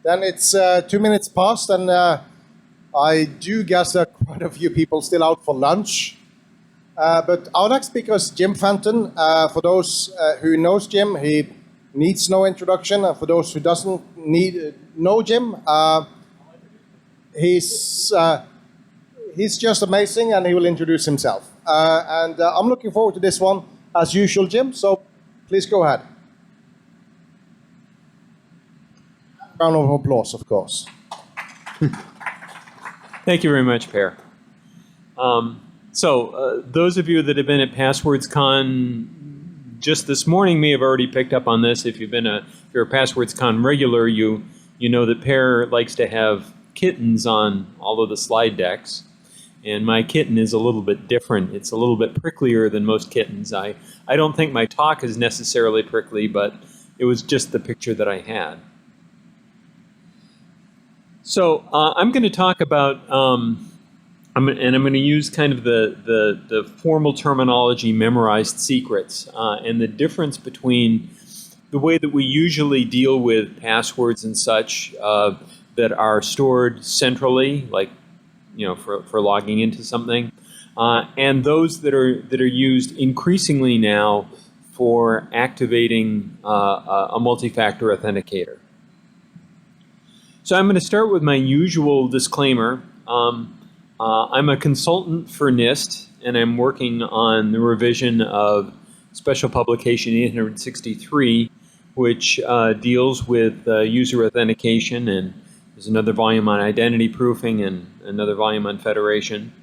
Then it's 2 minutes past, and I do guess that quite a few people still out for lunch. But our next speaker is Jim Fenton. For those who knows Jim, he needs no introduction. And for those who doesn't know Jim, he's just amazing, and he will introduce himself. And I'm looking forward to this one, as usual, Jim. So please go ahead. Round of applause, of course. Thank you very much, Per. Those of you that have been at PasswordsCon just this morning may have already picked up on this. If you're a PasswordsCon regular, you know that Per likes to have kittens on all of the slide decks. And my kitten is a little bit different. It's a little bit pricklier than most kittens. I don't think my talk is necessarily prickly, but it was just the picture that I had. So I'm going to talk about, I'm going to use kind of the formal terminology, memorized secrets, and the difference between the way that we usually deal with passwords and such that are stored centrally, like for logging into something, and those that are used increasingly now for activating a multi-factor authenticator. So I'm going to start with my usual disclaimer. I'm a consultant for NIST, and I'm working on the revision of Special Publication 863, which deals with user authentication, and there's another volume on identity proofing and another volume on federation.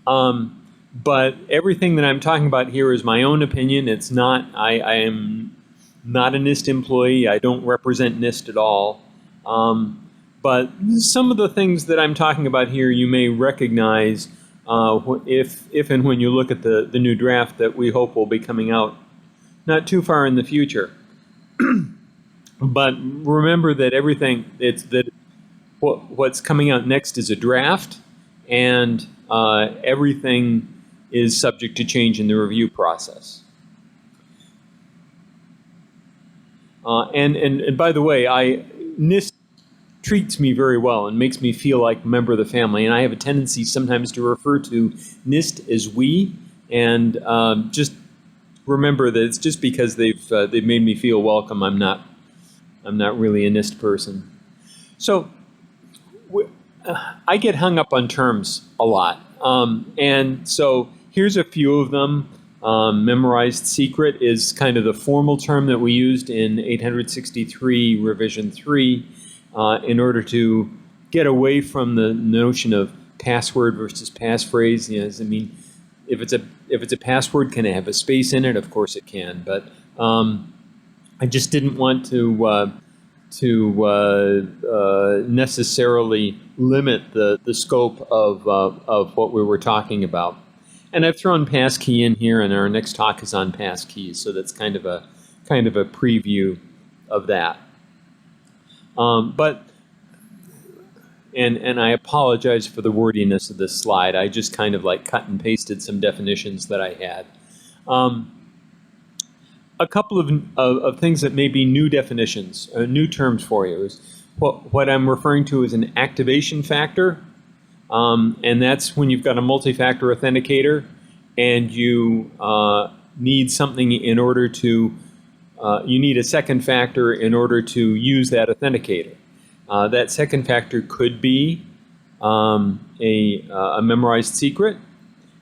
But everything that I'm talking about here is my own opinion. It's not, I am not a NIST employee. I don't represent NIST at all. But some of the things that I'm talking about here you may recognize if and when you look at the new draft that we hope will be coming out not too far in the future. But remember that what's coming out next is a draft, and everything is subject to change in the review process. And by the way, NIST treats me very well and makes me feel like a member of the family, and I have a tendency sometimes to refer to NIST as we, and just remember that it's just because they've made me feel welcome. I'm not really a NIST person. So I get hung up on terms a lot, and so here's a few of them. Memorized secret is kind of the formal term that we used in 863 revision 3 in order to get away from the notion of password versus passphrase. I mean, if it's a password, can it have a space in it? Of course it can, but I just didn't want to necessarily limit the scope of what we were talking about. And I've thrown Passkey in here, and our next talk is on passkeys, so that's kind of a preview of that. And I apologize for the wordiness of this slide. I just kind of like cut and pasted some definitions that I had. A couple of things that may be new definitions, new terms for you is what I'm referring to as an activation factor. And that's when you've got a multi-factor authenticator and you need something in order to, you need a second factor in order to use that authenticator. That second factor could be a memorized secret,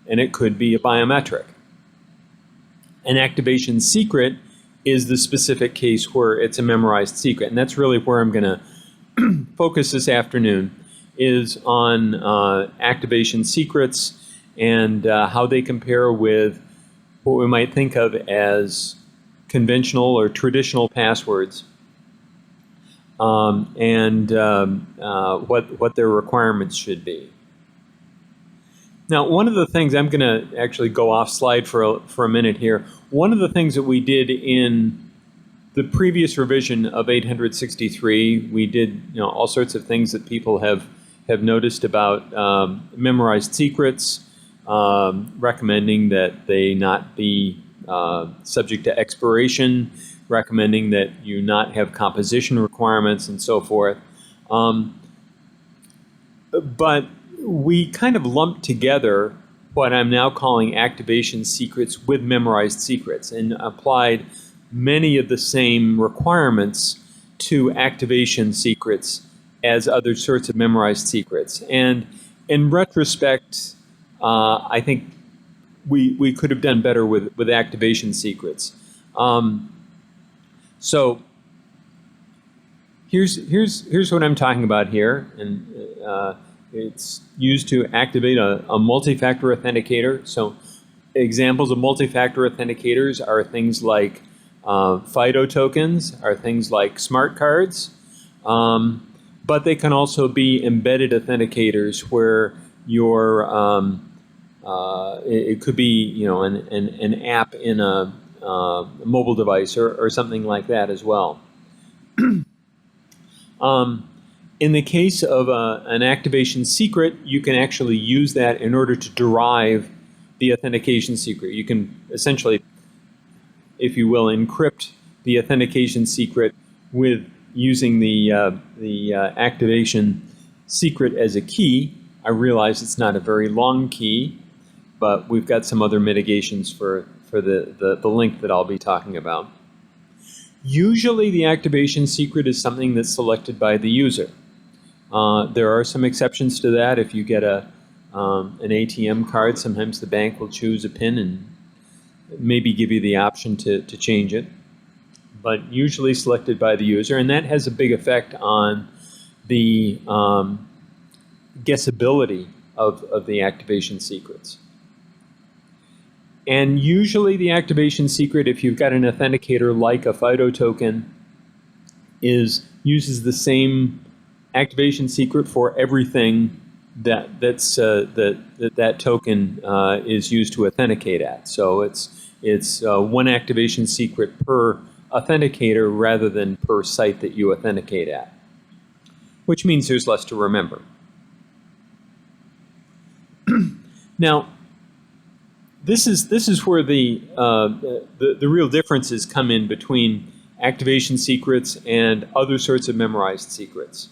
and it could be a biometric. An activation secret is the specific case where it's a memorized secret, and that's really where I'm going to focus this afternoon, is on activation secrets and how they compare with what we might think of as conventional or traditional passwords, and what their requirements should be. Now, one of the things, I'm going to actually go off slide for a minute here. One of the things that we did in the previous revision of 863, we did all sorts of things that people have noticed about memorized secrets, recommending that they not be subject to expiration. recommending that you not have composition requirements and so forth. But we kind of lumped together what I'm now calling activation secrets with memorized secrets and applied many of the same requirements to activation secrets as other sorts of memorized secrets. And in retrospect, I think we could have done better with activation secrets. So here's what I'm talking about here, and it's used to activate a multi-factor authenticator. So examples of multi-factor authenticators are things like FIDO tokens, are things like smart cards, but they can also be embedded authenticators where your it could be an app in a mobile device or something like that as well. In the case of an activation secret, you can actually use that in order to derive the authentication secret. You can essentially, if you will, encrypt the authentication secret with using the activation secret as a key. I realize it's not a very long key, but we've got some other mitigations for the link that I'll be talking about. Usually the activation secret is something that's selected by the user. There are some exceptions to that. If you get an ATM card, sometimes the bank will choose a PIN and maybe give you the option to change it. But usually selected by the user, and that has a big effect on the guessability of the activation secrets. And usually the activation secret, if you've got an authenticator like a FIDO token, uses the same activation secret for everything that token is used to authenticate at. So it's one activation secret per authenticator rather than per site that you authenticate at, which means there's less to remember. Now, this is where the real differences come in between activation secrets and other sorts of memorized secrets.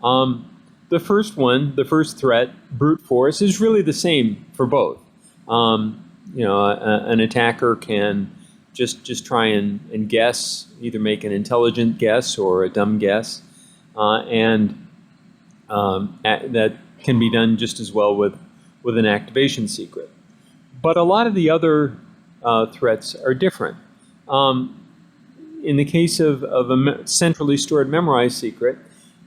The first one, the first threat, brute force, is really the same for both. An attacker can just try and guess, either make an intelligent guess or a dumb guess, and that can be done just as well with an activation secret. But a lot of the other threats are different. In the case of a centrally stored memorized secret,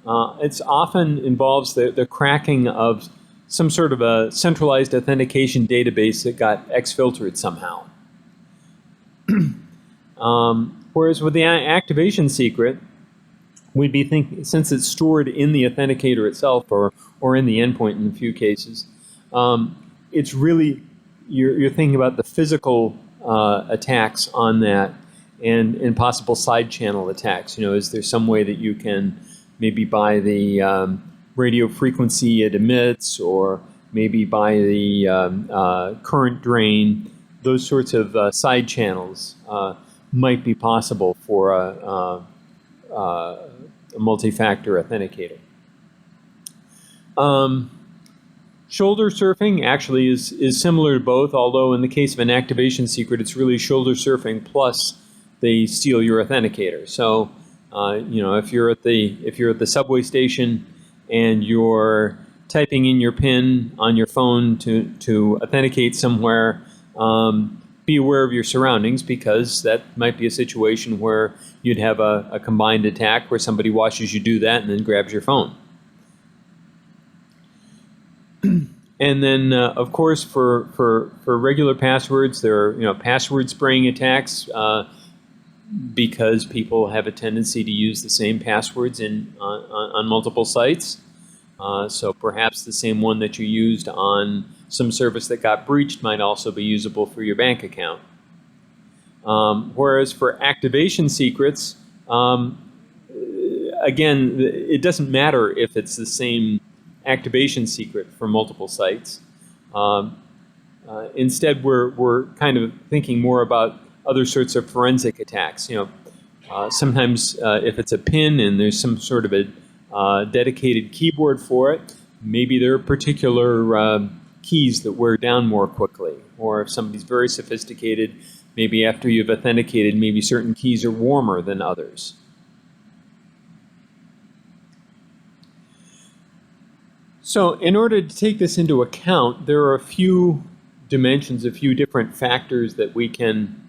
it often involves the cracking of some sort of a centralized authentication database that got exfiltered somehow. Whereas with the activation secret, we'd be thinking, since it's stored in the authenticator itself or in the endpoint in a few cases, it's really, you're thinking about the physical attacks on that and possible side channel attacks. Is there some way that you can maybe by the radio frequency it emits, or maybe by the current drain? Those sorts of side channels might be possible for a multi-factor authenticator. Shoulder surfing actually is similar to both, although in the case of an activation secret, it's really shoulder surfing plus they steal your authenticator. So, if you're at the subway station and you're typing in your PIN on your phone to authenticate somewhere, be aware of your surroundings, because that might be a situation where you'd have a combined attack where somebody watches you do that and then grabs your phone. And then, of course, for regular passwords, there are password spraying attacks because people have a tendency to use the same passwords on multiple sites. So perhaps the same one that you used on some service that got breached might also be usable for your bank account. Whereas for activation secrets, again, it doesn't matter if it's the same activation secret for multiple sites. Instead, we're kind of thinking more about other sorts of forensic attacks. Sometimes if it's a PIN and there's some sort of a dedicated keyboard for it, maybe there are particular keys that wear down more quickly. Or if somebody's very sophisticated, maybe after you've authenticated, maybe certain keys are warmer than others. So in order to take this into account, there are a few dimensions, a few different factors that we can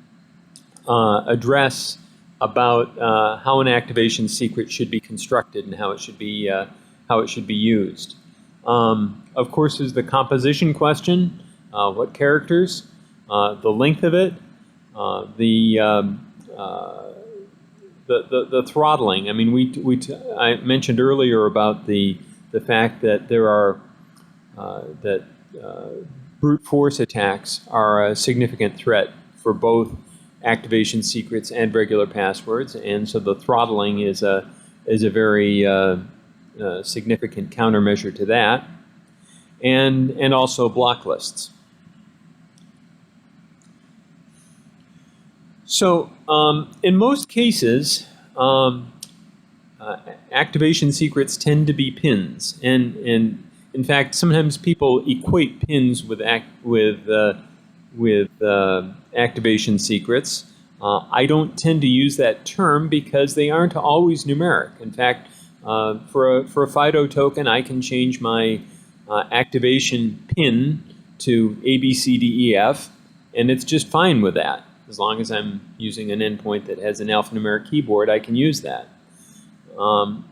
address about how an activation secret should be constructed and how it should be used. Of course, there's the composition question: what characters, the length of it, the throttling. I mean, I mentioned earlier about the fact that there are brute force attacks are a significant threat for both activation secrets and regular passwords, and so the throttling is a very significant countermeasure to that, and also block lists. So in most cases, activation secrets tend to be pins, and in fact, sometimes people equate pins with activation secrets. I don't tend to use that term because they aren't always numeric. In fact, for a FIDO token, I can change my activation pin to A, B, C, D, E, F, and it's just fine with that. As long as I'm using an endpoint that has an alphanumeric keyboard, I can use that.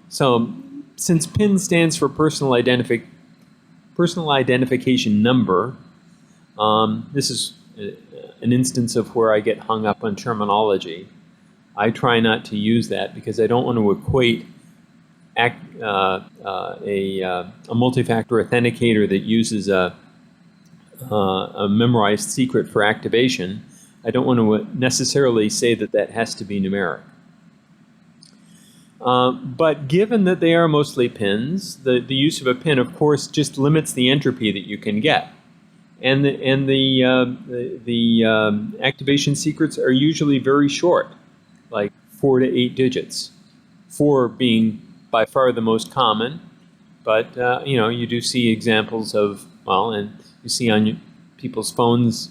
So since PIN stands for personal identification number, this is an instance of where I get hung up on terminology. I try not to use that because I don't want to equate a multi-factor authenticator that uses a memorized secret for activation. I don't want to necessarily say that that has to be numeric. But given that they are mostly pins, the use of a pin, of course, just limits the entropy that you can get. And the activation secrets are usually very short, like 4 to 8 digits. 4 being by far the most common, but you know, you do see examples of, well, and you see on people's phones,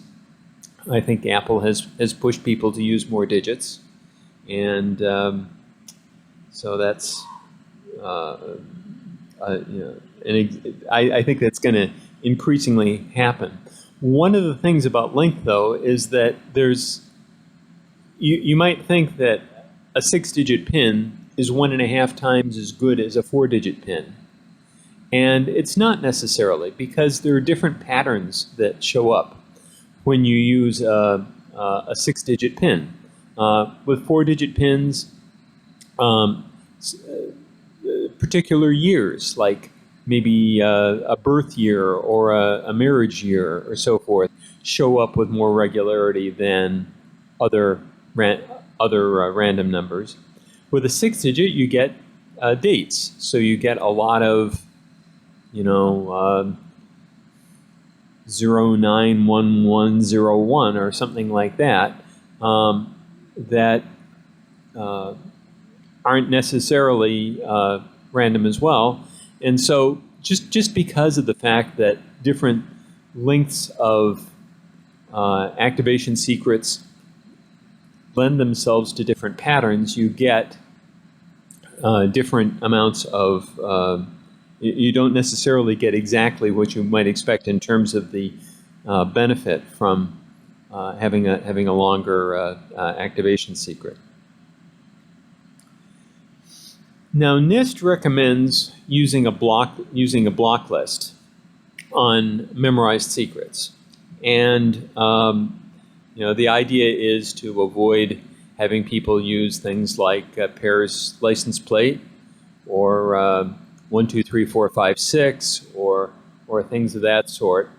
I think Apple has pushed people to use more digits, and so that's you know, and I think that's going to increasingly happen. One of the things about length, though, is that there's you might think that a 6-digit PIN is 1.5 times as good as a 4-digit PIN, and it's not necessarily, because there are different patterns that show up when you use a 6-digit PIN. With 4-digit PINs, particular years, like maybe a birth year or a marriage year or so forth, show up with more regularity than other random numbers. With a 6-digit, you get dates, so you get a lot of, you know, 091101 or something like that, that aren't necessarily random as well. And so just because of the fact that different lengths of activation secrets lend themselves to different patterns, you get different amounts of, you don't necessarily get exactly what you might expect in terms of the benefit from having a longer activation secret. Now, NIST recommends using a block list on memorized secrets, and you know, the idea is to avoid having people use things like pairs license plate or 1, 2, 3, 4, 5, 6 or things of that sort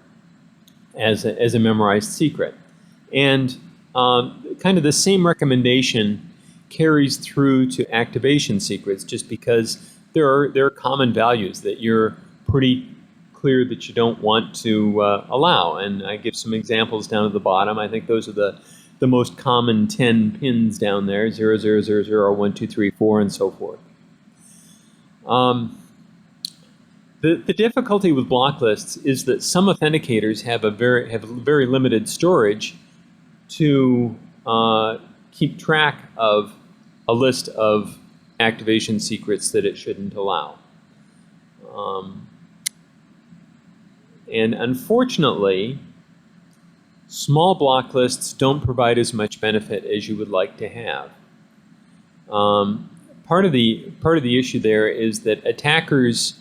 as a memorized secret. And kind of the same recommendation carries through to activation secrets, just because there are common values that you're pretty clear that you don't want to allow. And I give some examples down at the bottom. I think those are the the most common 10 pins down there, 0, 0, 0, 0, 1, 2, 3, 4, and so forth. The difficulty with block lists is that some authenticators have very limited storage to keep track of a list of activation secrets that it shouldn't allow. And unfortunately, small block lists don't provide as much benefit as you would like to have. Part of the issue there is that attackers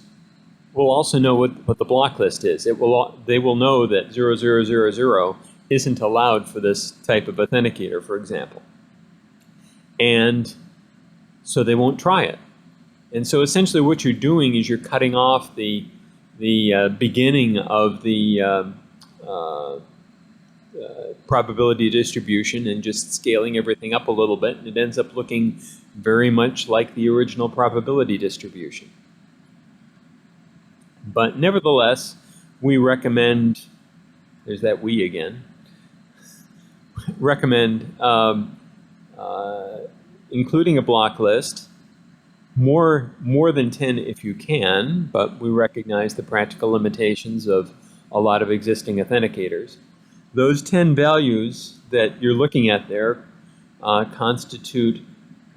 will also know what the block list is. They will know that 0000 isn't allowed for this type of authenticator, for example. And so they won't try it. And so essentially what you're doing is you're cutting off the beginning of the probability distribution and just scaling everything up a little bit, and it ends up looking very much like the original probability distribution. But nevertheless, we recommend, there's that we again, recommend including a block list, more than 10 if you can, but we recognize the practical limitations of a lot of existing authenticators. Those 10 values that you're looking at there constitute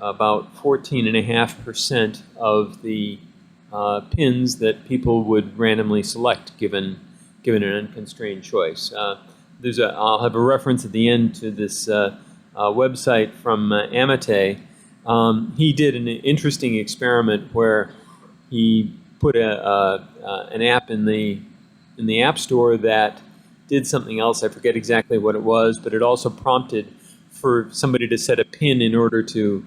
about 14.5% of the pins that people would randomly select given an unconstrained choice. I'll have a reference at the end to this website from Amate. He did an interesting experiment where he put an app in the App Store that did something else. I forget exactly what it was, but it also prompted for somebody to set a pin in order to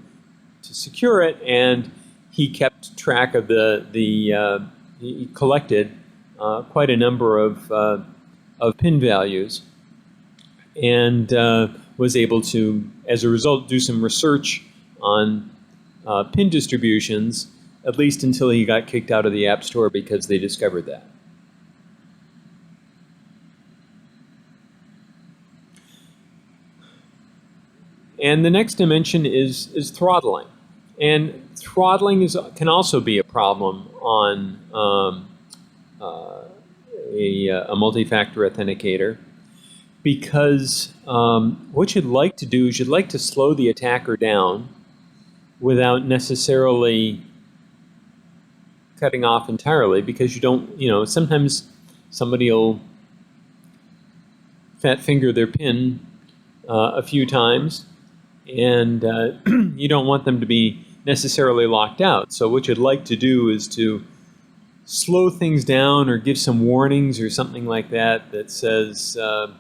secure it, and he kept track of he collected quite a number of pin values, and was able to, as a result, do some research on pin distributions, at least until he got kicked out of the App Store because they discovered that. And the next dimension is throttling. And throttling can also be a problem on a multi-factor authenticator, because what you'd like to do is you'd like to slow the attacker down without necessarily cutting off entirely, because you don't, sometimes somebody will fat finger their pin a few times, and you don't want them to be necessarily locked out. So what you'd like to do is to slow things down or give some warnings or something like that that says, don't,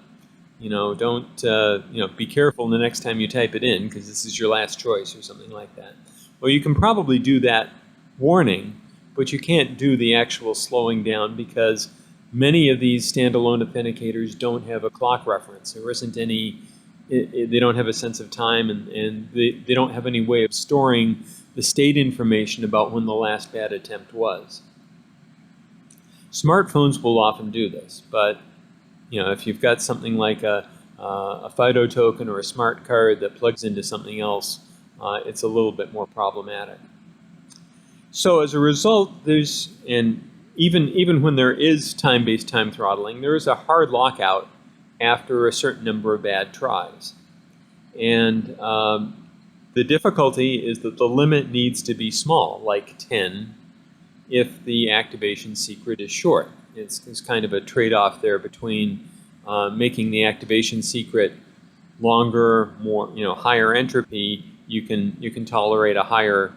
be careful the next time you type it in because this is your last choice or something like that. Well, you can probably do that warning, but you can't do the actual slowing down because many of these standalone authenticators don't have a clock reference. There isn't any, they don't have a sense of time, and they don't have any way of storing the state information about when the last bad attempt was. Smartphones will often do this, but if you've got something like a FIDO token or a smart card that plugs into something else, it's a little bit more problematic. So as a result, even when there is time-based time throttling, there is a hard lockout after a certain number of bad tries. And the difficulty is that the limit needs to be small, like 10, if the activation secret is short. It's kind of a trade-off there between making the activation secret longer, more, higher entropy. You can tolerate a higher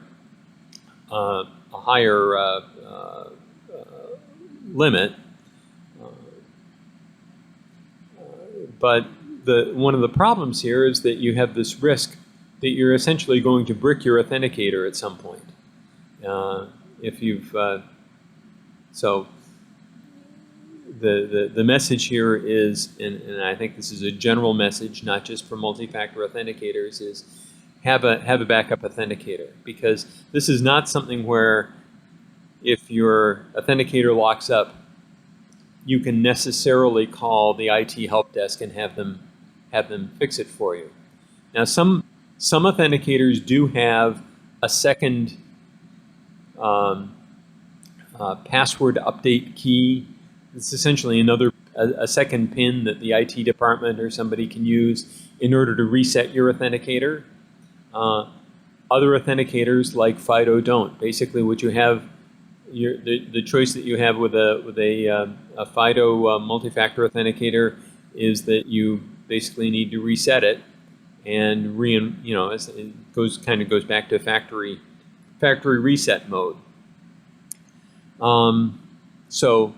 limit, but one of the problems here is that you have this risk that you're essentially going to brick your authenticator at some point. If you've so the message here is, and I think this is a general message, not just for multi-factor authenticators, is have a backup authenticator, because this is not something where if your authenticator locks up, you can necessarily call the IT help desk and have them fix it for you. Now, some authenticators do have a second password update key. It's essentially a second PIN that the IT department or somebody can use in order to reset your authenticator. Other authenticators like FIDO don't. Basically, what you have, the choice that you have with a FIDO multi-factor authenticator is that you basically need to reset it, and it goes back to factory reset mode. So,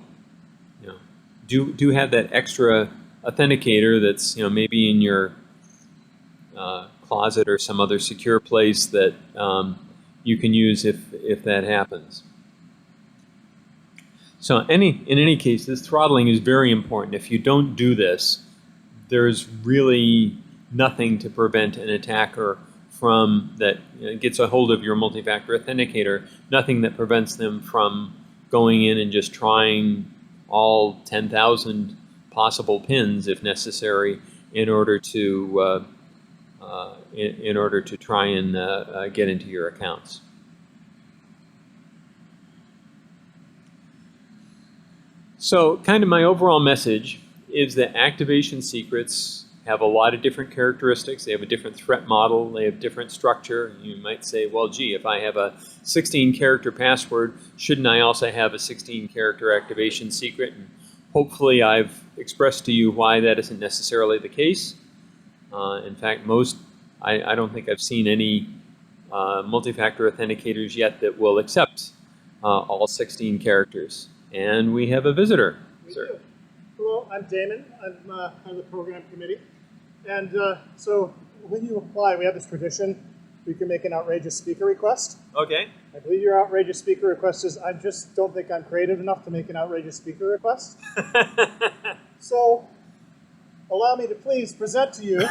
do have that extra authenticator that's maybe in your closet or some other secure place that you can use if that happens. So in any case, this throttling is very important. If you don't do this, there's really nothing to prevent an attacker from that gets a hold of your multi-factor authenticator, nothing that prevents them from going in and just trying all 10,000 possible pins if necessary in order to try and get into your accounts. So kind of my overall message is that activation secrets have a lot of different characteristics. They have a different threat model. They have different structure. You might say, well, gee, if I have a 16-character password, shouldn't I also have a 16-character activation secret? And hopefully I've expressed to you why that isn't necessarily the case. In fact, I don't think I've seen any multi-factor authenticators yet that will accept all 16 characters. And we have a visitor. We do. Hello, I'm Damon. I'm on the program committee. And so when you apply, we have this tradition. You can make an outrageous speaker request. Okay. I believe your outrageous speaker request is, I just don't think I'm creative enough to make an outrageous speaker request. So allow me to please present to you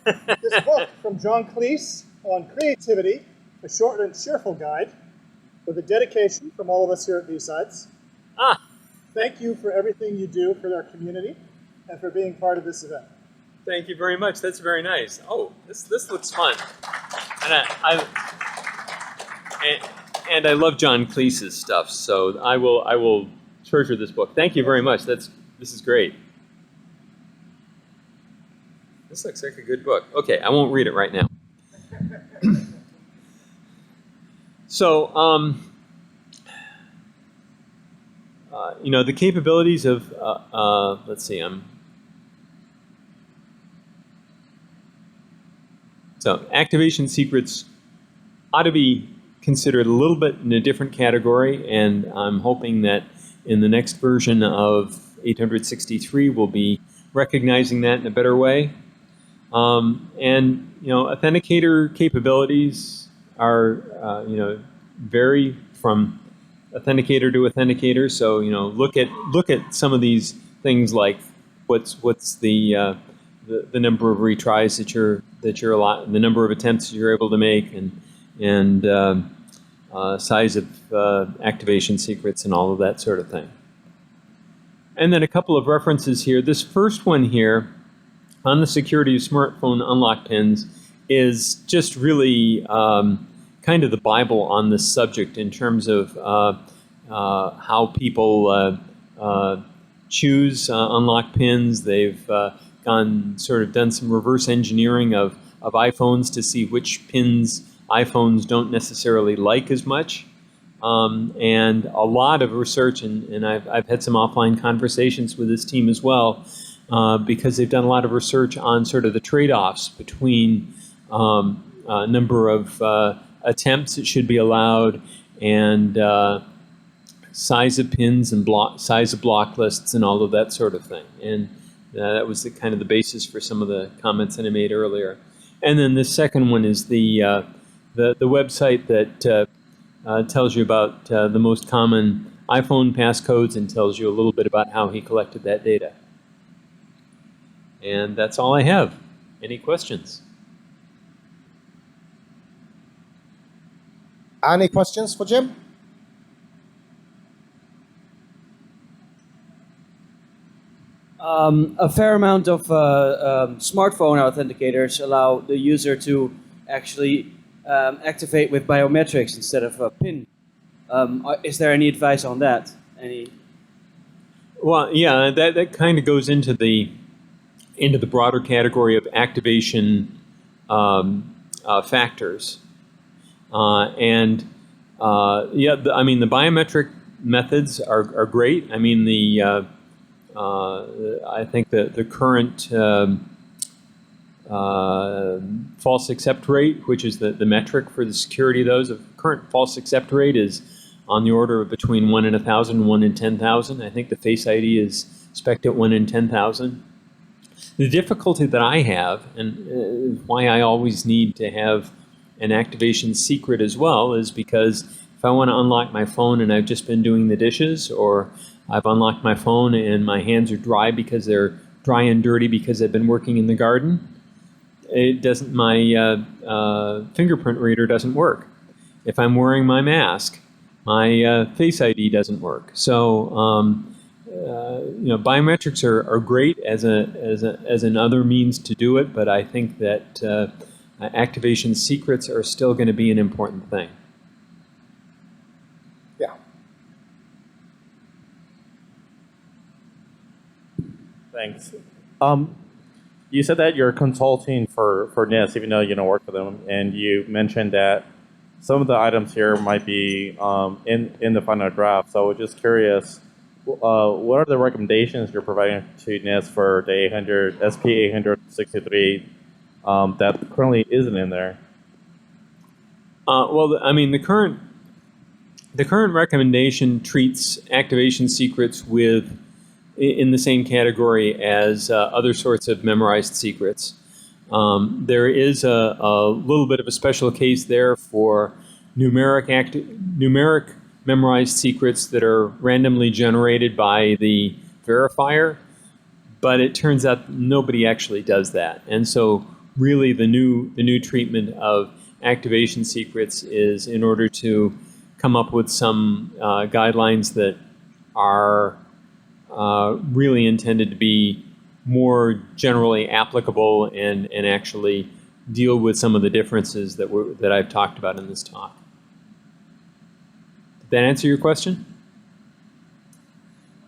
this book from John Cleese on creativity, a short and cheerful guide with a dedication from all of us here at BSides. Thank you for everything you do for our community and for being part of this event. Thank you very much. That's very nice. Oh, this looks fun. And I love John Cleese's stuff, so I will treasure this book. Thank you very much. This is great. This looks like a good book. Okay, I won't read it right now. So, the capabilities of, let's see, so activation secrets ought to be considered a little bit in a different category, and I'm hoping that in the next version of 863 we'll be recognizing that in a better way. Authenticator capabilities are, vary from authenticator to authenticator. So look at some of these things like what's the number of retries that you're the number of attempts you're able to make, and size of activation secrets and all of that sort of thing. And then a couple of references here. This first one here on the security of smartphone unlock pins is just really kind of the Bible on this subject in terms of how people choose unlock pins. They've done some reverse engineering of iPhones to see which pins iPhones don't necessarily like as much. And a lot of research, and I've had some offline conversations with this team as well, because they've done a lot of research on sort of the trade-offs between number of attempts that should be allowed and size of pins and size of block lists and all of that sort of thing. And that was kind of the basis for some of the comments that I made earlier. And then the second one is the website that tells you about the most common iPhone passcodes and tells you a little bit about how he collected that data. And that's all I have. Any questions? Any questions for Jim? A fair amount of smartphone authenticators allow the user to actually activate with biometrics instead of a PIN. Is there any advice on that? Well, yeah, that kind of goes into the broader category of activation factors, and yeah, I mean the biometric methods are great. I mean I think the current false accept rate, which is the metric for the security of those, the current false accept rate is on the order of between 1 in 1,000 and 1 in 10,000. I think the Face ID is spec'd at 1 in 10,000. The difficulty that I have, and why I always need to have an activation secret as well, is because if I want to unlock my phone and I've just been doing the dishes, or I've unlocked my phone and my hands are dry because they're dry and dirty because I've been working in the garden, my fingerprint reader doesn't work. If I'm wearing my mask, my Face ID doesn't work. So biometrics are great as another means to do it, but I think that activation secrets are still going to be an important thing. Yeah. Thanks. You said that you're consulting for NIST, even though you don't work for them, and you mentioned that some of the items here might be in the final draft. So I was just curious, what are the recommendations you're providing to NIST for the SP 863 that currently isn't in there? Well, I mean, the current recommendation treats activation secrets in the same category as other sorts of memorized secrets. There is a little bit of a special case there for numeric memorized secrets that are randomly generated by the verifier, but it turns out nobody actually does that. And so really the new treatment of activation secrets is in order to come up with some guidelines that are really intended to be more generally applicable and actually deal with some of the differences that I've talked about in this talk. Did that answer your question?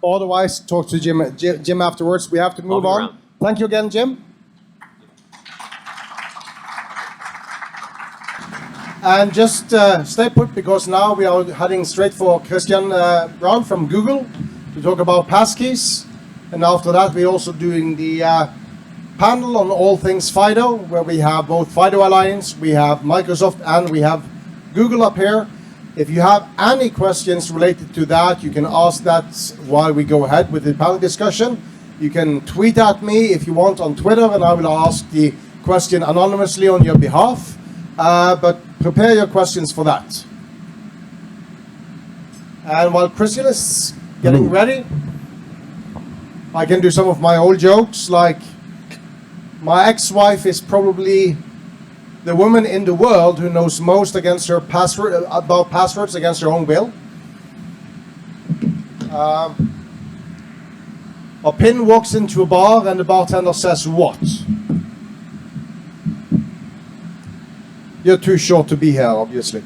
Otherwise, talk to Jim afterwards. We have to move on. Around. Thank you again, Jim. And just stay put, because now we are heading straight for Christian Brown from Google to talk about passkeys. And after that, we're also doing the panel on all things FIDO, where we have both FIDO Alliance, we have Microsoft, and we have Google up here. If you have any questions related to that, you can ask that while we go ahead with the panel discussion. You can tweet at me if you want on Twitter, and I will ask the question anonymously on your behalf. But prepare your questions for that. And while Christian is getting ready, I can do some of my old jokes, like my ex-wife is probably the woman in the world who knows most about passwords against her own will. A pin walks into a bar and the bartender says, "What? You're too short to be here, obviously."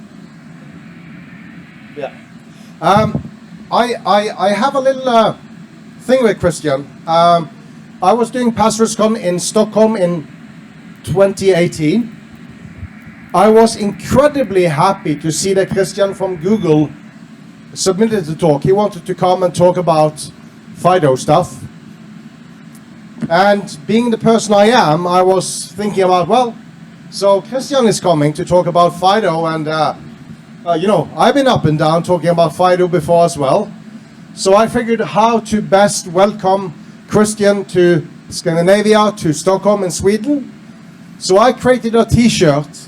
Yeah. I have a little thing with Christian. I was doing PasswordsCon in Stockholm in 2018. I was incredibly happy to see that Christian from Google submitted the talk. He wanted to come and talk about FIDO stuff. And being the person I am, I was thinking about, well, so Christian is coming to talk about FIDO, and I've been up and down talking about FIDO before as well. So I figured how to best welcome Christian to Scandinavia, to Stockholm in Sweden. So I created a t-shirt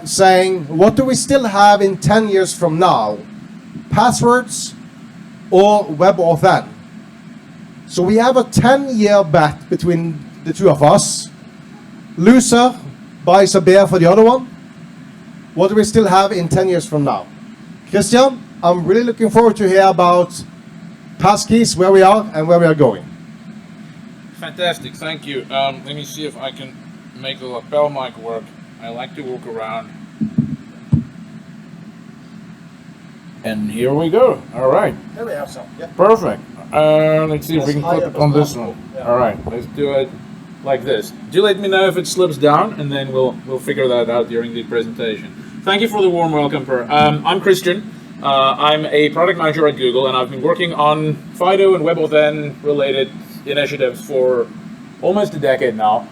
saying, what do we still have in 10 years from now? Passwords or WebAuthn? So we have a 10-year bet between the two of us. Loser buys a beer for the other one. What do we still have in 10 years from now? Christian, I'm really looking forward to hear about passkeys, where we are and where we are going. Fantastic, thank you. Let me see if I can make the lapel mic work. I like to walk around. And here we go. All right. There we have some. Yeah. Perfect. Let's see if we can As clip high it up on as this possible. one. Yeah. All right, let's do it like this. Do let me know if it slips down, and then we'll figure that out during the presentation. Thank you for the warm welcome, Per. I'm Christian. I'm a product manager at Google, and I've been working on FIDO and WebAuthn related initiatives for almost a decade now.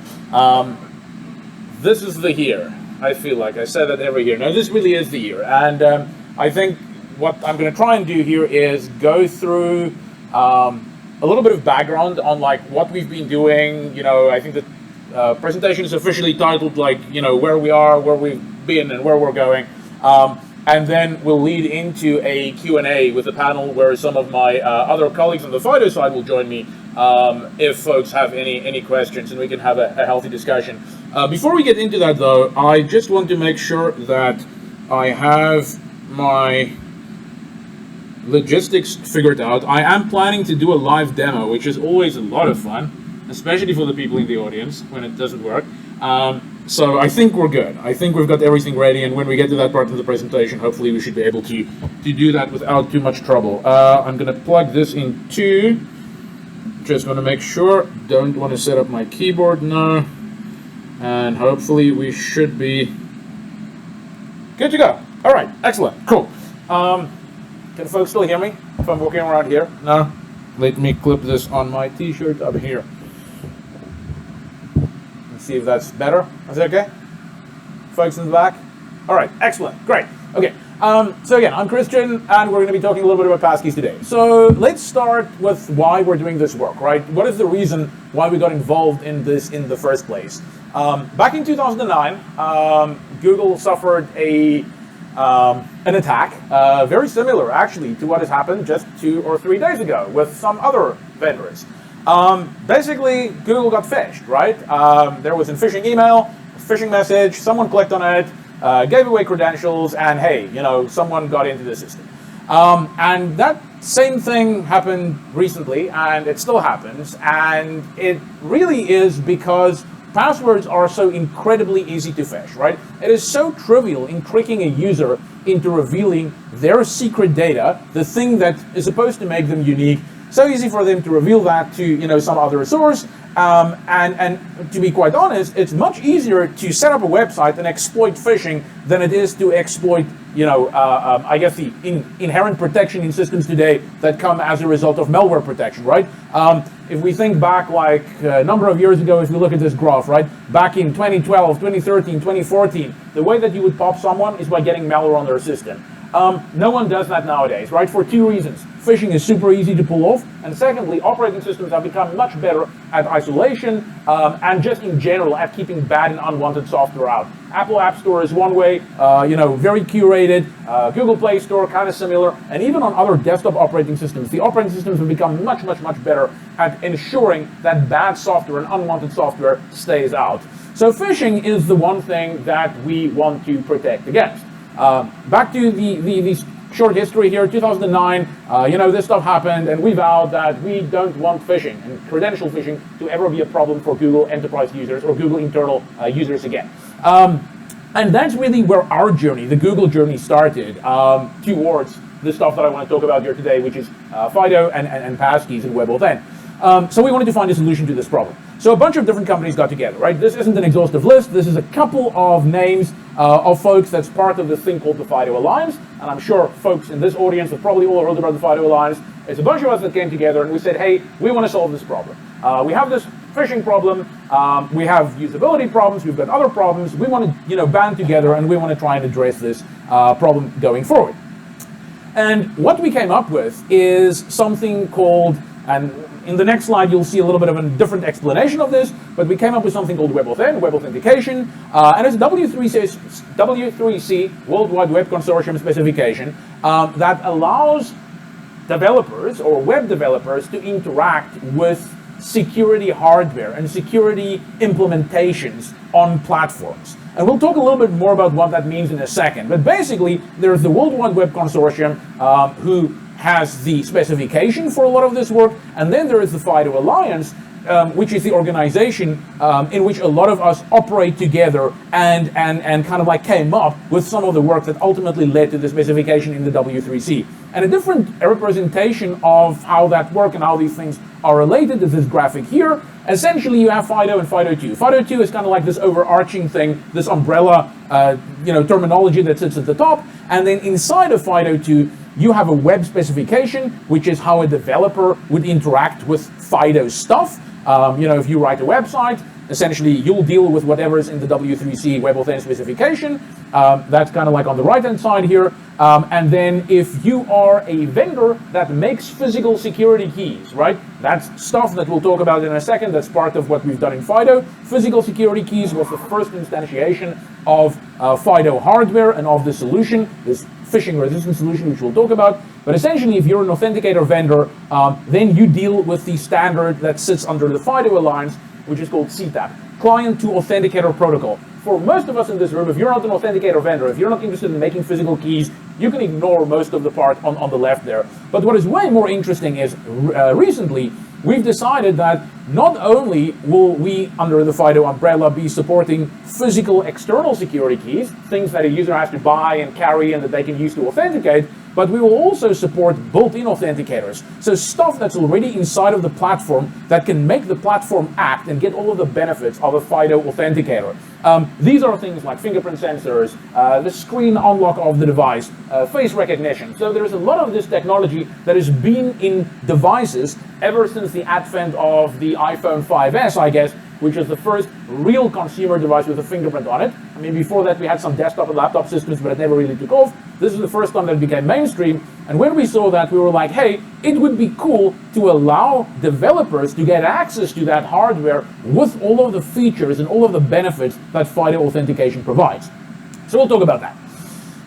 This is the year. I feel like I say that every year. No, this really is the year, and I think what I'm going to try and do here is go through a little bit of background on like what we've been doing. You know, I think the presentation is officially titled like, you know, where we are, where we've been, and where we're going. And then we'll lead into a Q&A with the panel where some of my other colleagues on the FIDO side will join me if folks have any questions, and we can have a healthy discussion. Before we get into that though, I just want to make sure that I have my logistics figured out. I am planning to do a live demo, which is always a lot of fun, especially for the people in the audience when it doesn't work. So I think we're good. I think we've got everything ready, and when we get to that part of the presentation, hopefully we should be able to do that without too much trouble. I'm going to plug this in too. Just want to make sure. Don't want to set up my keyboard now. And hopefully we should be good to go. All right, excellent, cool. Can folks still hear me if I'm walking around here? No? Let me clip this on my t-shirt up here. Let's see if that's better. Is that okay? Folks in the back? All right, excellent, great. Okay, so again, I'm Christian, and we're going to be talking a little bit about passkeys today. So let's start with why we're doing this work, right? What is the reason why we got involved in this in the first place? Back in 2009, Google suffered an attack, very similar actually to what has happened just 2 or 3 days ago with some other vendors. Basically, Google got phished, right? There was a phishing email, a phishing message, someone clicked on it, gave away credentials, and hey, you know, someone got into the system. And that same thing happened recently, and it still happens, and it really is because passwords are so incredibly easy to phish, right? It is so trivial in tricking a user into revealing their secret data, the thing that is supposed to make them unique. So easy for them to reveal that to, you know, some other source. And to be quite honest, it's much easier to set up a website and exploit phishing than it is to exploit, you know, I guess the inherent protection in systems today that come as a result of malware protection, right? If we think back like a number of years ago, if we look at this graph, right? Back in 2012, 2013, 2014, the way that you would pop someone is by getting malware on their system. No one does that nowadays, right? For 2 reasons. Phishing is super easy to pull off, and secondly, operating systems have become much better at isolation and just in general at keeping bad and unwanted software out. Apple App Store is one way, you know, very curated. Google Play Store, kind of similar, and even on other desktop operating systems, the operating systems have become much better at ensuring that bad software and unwanted software stays out. So phishing is the one thing that we want to protect against. Back to the short history here, 2009, you know, this stuff happened, and we vowed that we don't want phishing and credential phishing to ever be a problem for Google enterprise users or Google internal users again. And that's really where our journey, the Google journey, started towards the stuff that I want to talk about here today, which is FIDO and passkeys and WebAuthn. So we wanted to find a solution to this problem. So a bunch of different companies got together, right? This isn't an exhaustive list. This is a couple of names of folks that's part of this thing called the FIDO Alliance. And I'm sure folks in this audience have probably all heard about the FIDO Alliance. It's a bunch of us that came together and we said, hey, we want to solve this problem. We have this phishing problem. We have usability problems. We've got other problems. We want to, you know, band together and we want to try and address this problem going forward. And what we came up with is something called, and in the next slide, you'll see a little bit of a different explanation of this, but we came up with something called WebAuthn, Web Authentication, and it's a W3C, World Wide Web Consortium specification, that allows developers or web developers to interact with security hardware and security implementations on platforms. And we'll talk a little bit more about what that means in a second. But basically, there's the World Wide Web Consortium who has the specification for a lot of this work, and then there is the FIDO Alliance, which is the organization in which a lot of us operate together and kind of like came up with some of the work that ultimately led to the specification in the W3C. And a different representation of how that work and how these things are related is this graphic here. Essentially, you have FIDO and FIDO2. FIDO2 is kind of like this overarching thing, this umbrella, terminology that sits at the top. And then inside of FIDO2, you have a web specification, which is how a developer would interact with FIDO stuff. If you write a website, essentially you'll deal with whatever is in the W3C Web Authentication specification. That's kind of like on the right-hand side here. And then if you are a vendor that makes physical security keys, right? That's stuff that we'll talk about in a second. That's part of what we've done in FIDO. Physical security keys was the first instantiation of FIDO hardware and of the solution, this phishing resistant solution, which we'll talk about. But essentially, if you're an authenticator vendor, then you deal with the standard that sits under the FIDO Alliance, which is called CTAP, Client to Authenticator Protocol. For most of us in this room, if you're not an authenticator vendor, if you're not interested in making physical keys, you can ignore most of the part on the left there. But what is way more interesting is recently, we've decided that not only will we, under the FIDO umbrella, be supporting physical external security keys, things that a user has to buy and carry and that they can use to authenticate, but we will also support built-in authenticators. So stuff that's already inside of the platform that can make the platform act and get all of the benefits of a FIDO authenticator. These are things like fingerprint sensors, the screen unlock of the device, face recognition. So there's a lot of this technology that has been in devices ever since the advent of the iPhone 5S, I guess, which is the first real consumer device with a fingerprint on it. I mean, before that we had some desktop and laptop systems, but it never really took off. This is the first time that it became mainstream. And when we saw that, we were like, hey, it would be cool to allow developers to get access to that hardware with all of the features and all of the benefits that FIDO authentication provides. So we'll talk about that.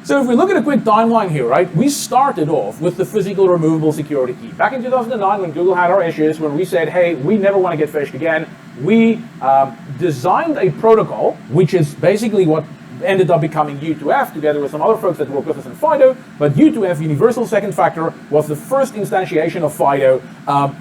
So if we look at a quick timeline here, right, we started off with the physical removable security key. Back in 2009, when Google had our issues, when we said, hey, we never want to get phished again, we designed a protocol, which is basically what ended up becoming U2F, together with some other folks that work with us in FIDO. But U2F, Universal Second Factor, was the first instantiation of FIDO,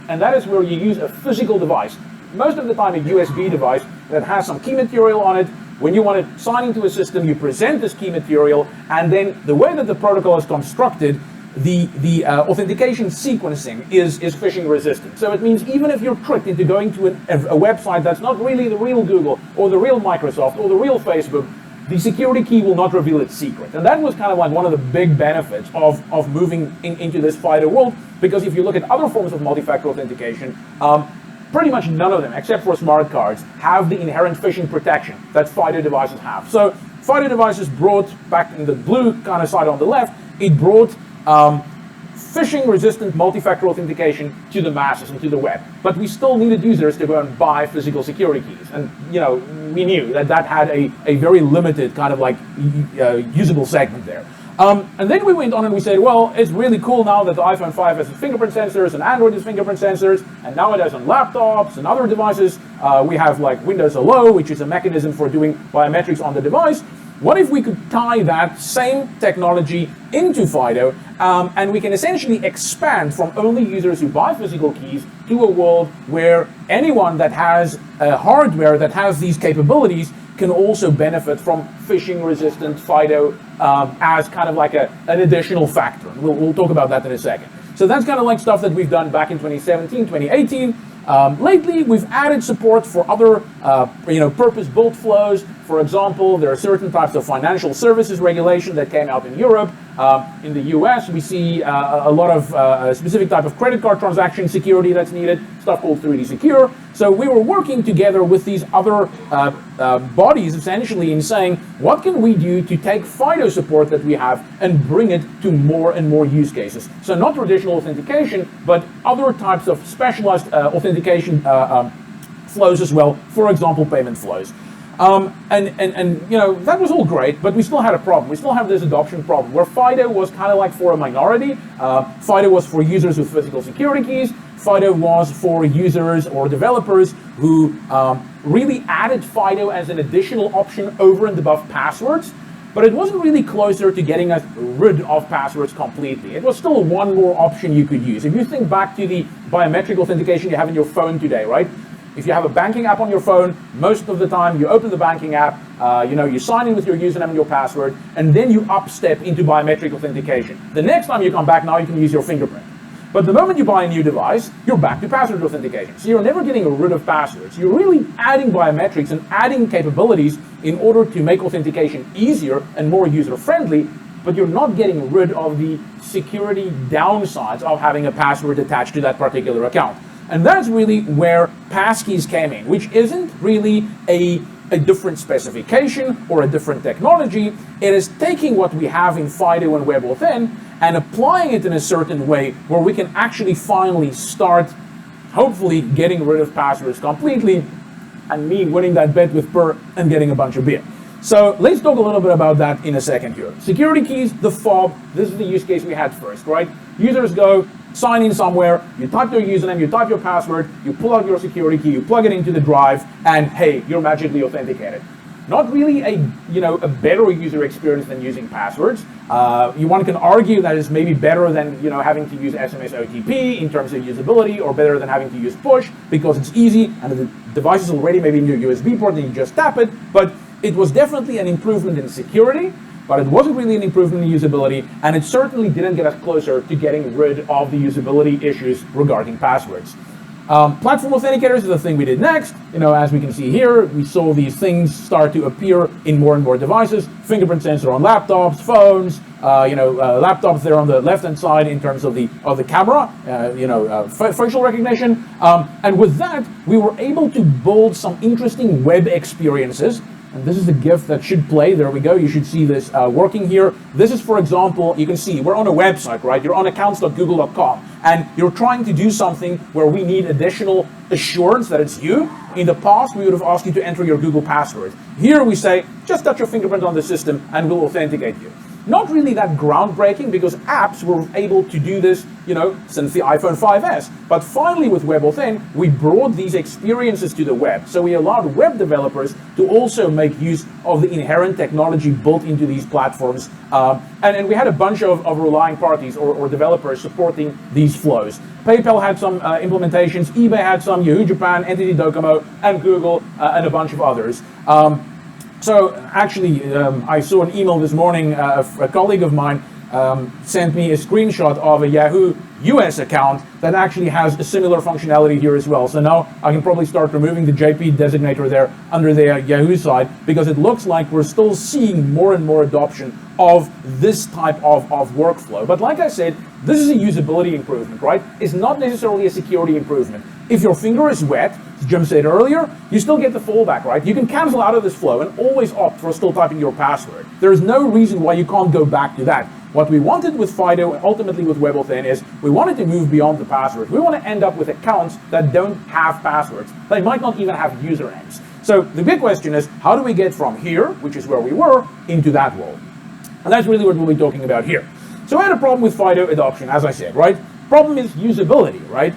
and that is where you use a physical device. Most of the time a USB device that has some key material on it. When you want to sign into a system, you present this key material, and then the way that the protocol is constructed, the authentication sequencing is phishing resistant. So it means even if you're tricked into going to a website that's not really the real Google or the real Microsoft or the real Facebook, the security key will not reveal its secret. And that was kind of like one of the big benefits of moving into this FIDO world, because if you look at other forms of multi-factor authentication, pretty much none of them, except for smart cards, have the inherent phishing protection that FIDO devices have. So FIDO devices brought, back in the blue kind of side on the left, it brought phishing-resistant multi-factor authentication to the masses and to the web. But we still needed users to go and buy physical security keys. And, we knew that that had a very limited kind of like usable segment there. And then we went on and we said, well, it's really cool now that the iPhone 5 has fingerprint sensors and Android has fingerprint sensors, and now it has on laptops and other devices. We have like Windows Hello, which is a mechanism for doing biometrics on the device. What if we could tie that same technology into FIDO, and we can essentially expand from only users who buy physical keys to a world where anyone that has hardware that has these capabilities can also benefit from phishing-resistant FIDO as kind of like an additional factor. We'll talk about that in a second. So that's kind of like stuff that we've done back in 2017, 2018. Lately, we've added support for other, purpose-built flows. For example, there are certain types of financial services regulation that came out in Europe. In the US, we see a lot of a specific type of credit card transaction security that's needed, stuff called 3D Secure. So we were working together with these other bodies, essentially, in saying, what can we do to take FIDO support that we have and bring it to more and more use cases? So not traditional authentication, but other types of specialized authentication flows as well, for example, payment flows. That was all great, but we still had a problem. We still have this adoption problem where FIDO was kind of like for a minority. FIDO was for users with physical security keys. FIDO was for users or developers who really added FIDO as an additional option over and above passwords. but it wasn't really closer to getting us rid of passwords completely. It was still one more option you could use. If you think back to the biometric authentication you have in your phone today, right? If you have a banking app on your phone, most of the time you open the banking app, you sign in with your username and your password, and then you upstep into biometric authentication. The next time you come back, now you can use your fingerprint. But the moment you buy a new device, you're back to password authentication. So you're never getting rid of passwords. You're really adding biometrics and adding capabilities in order to make authentication easier and more user-friendly, but you're not getting rid of the security downsides of having a password attached to that particular account. And that's really where passkeys came in, which isn't really a different specification or a different technology. It is taking what we have in FIDO and WebAuthn and applying it in a certain way where we can actually finally start, hopefully, getting rid of passwords completely, and me winning that bet with Per and getting a bunch of beer. So let's talk a little bit about that in a second here. Security keys, the fob, this is the use case we had first, right? Users go, sign in somewhere, you type your username, you type your password, you pull out your security key, you plug it into the drive, and hey, you're magically authenticated. Not really a better user experience than using passwords. One can argue that it's maybe better than having to use SMS OTP in terms of usability, or better than having to use push because it's easy and the device is already maybe in your USB port and you just tap it. But it was definitely an improvement in security, but it wasn't really an improvement in usability, and it certainly didn't get us closer to getting rid of the usability issues regarding passwords. Platform authenticators is the thing we did next. As we can see here, we saw these things start to appear in more and more devices. Fingerprint sensor on laptops, phones, laptops there on the left-hand side in terms of the camera, facial recognition. And with that, we were able to build some interesting web experiences. And this is the GIF that should play. There we go. You should see this working here. This is, for example, you can see we're on a website, right? You're on accounts.google.com, and you're trying to do something where we need additional assurance that it's you. In the past, we would have asked you to enter your Google password. Here we say, just touch your fingerprint on the system and we'll authenticate you. Not really that groundbreaking because apps were able to do this, since the iPhone 5S. But finally with WebAuthn, we brought these experiences to the web. So we allowed web developers to also make use of the inherent technology built into these platforms. And we had a bunch of relying parties or developers supporting these flows. PayPal had some implementations, eBay had some, Yahoo Japan, Entity Docomo, and Google, and a bunch of others. So actually, I saw an email this morning, a colleague of mine sent me a screenshot of a Yahoo US account that actually has a similar functionality here as well. So now I can probably start removing the JP designator there under the Yahoo side, because it looks like we're still seeing more and more adoption of this type of workflow. But like I said, this is a usability improvement, right? It's not necessarily a security improvement. If your finger is wet, as Jim said earlier, you still get the fallback, right? You can cancel out of this flow and always opt for still typing your password. There is no reason why you can't go back to that. What we wanted with FIDO and ultimately with WebAuthn is we wanted to move beyond the password. We want to end up with accounts that don't have passwords. They might not even have usernames. So the big question is, how do we get from here, which is where we were, into that world? And that's really what we'll be talking about here. So I had a problem with FIDO adoption, as I said, right? Problem is usability, right?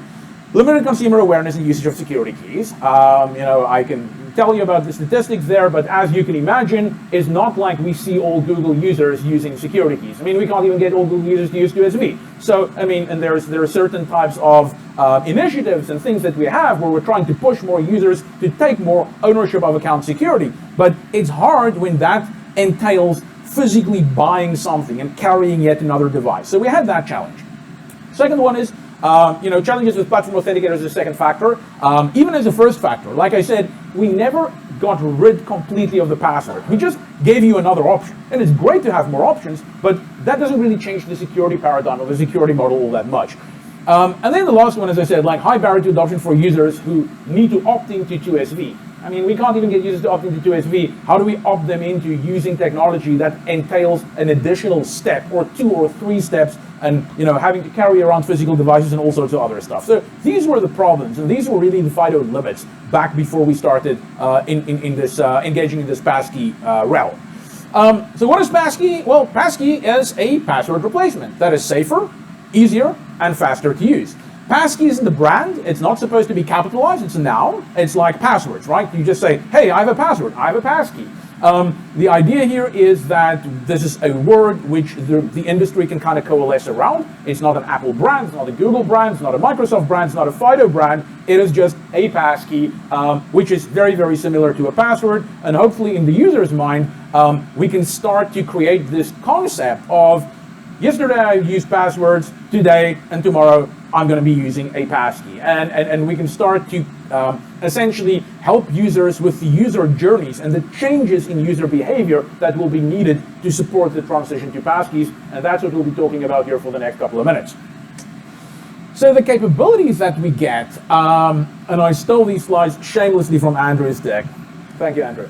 Limited consumer awareness and usage of security keys. I can tell you about the statistics there, but as you can imagine, it's not like we see all Google users using security keys. I mean, we can't even get all Google users to use USB. So, and there are certain types of initiatives and things that we have where we're trying to push more users to take more ownership of account security. But it's hard when that entails physically buying something and carrying yet another device. So we had that challenge. Second one is, challenges with platform authenticators is a second factor. Even as a first factor, like I said, we never got rid completely of the password. We just gave you another option. And it's great to have more options, but that doesn't really change the security paradigm or the security model all that much. And then the last one, as I said, like high barrier to adoption for users who need to opt into 2SV. I mean, we can't even get users to opt into 2SV. How do we opt them into using technology that entails an additional step or 2 or 3 steps and having to carry around physical devices and all sorts of other stuff? So these were the problems, and these were really the FIDO limits back before we started in this engaging in this Passkey realm. So what is Passkey? Well, Passkey is a password replacement that is safer, easier, and faster to use. Passkey isn't the brand. It's not supposed to be capitalized. It's a noun. It's like passwords, right? You just say, hey, I have a password. I have a passkey. The idea here is that this is a word which the industry can kind of coalesce around. It's not an Apple brand, it's not a Google brand, it's not a Microsoft brand, it's not a FIDO brand. It is just a passkey, which is very, very similar to a password. And hopefully in the user's mind, we can start to create this concept of yesterday I used passwords, today and tomorrow I'm going to be using a passkey. And we can start to essentially help users with the user journeys and the changes in user behavior that will be needed to support the transition to passkeys. And that's what we'll be talking about here for the next couple of minutes. So the capabilities that we get, and I stole these slides shamelessly from Andrew's deck. Thank you, Andrew.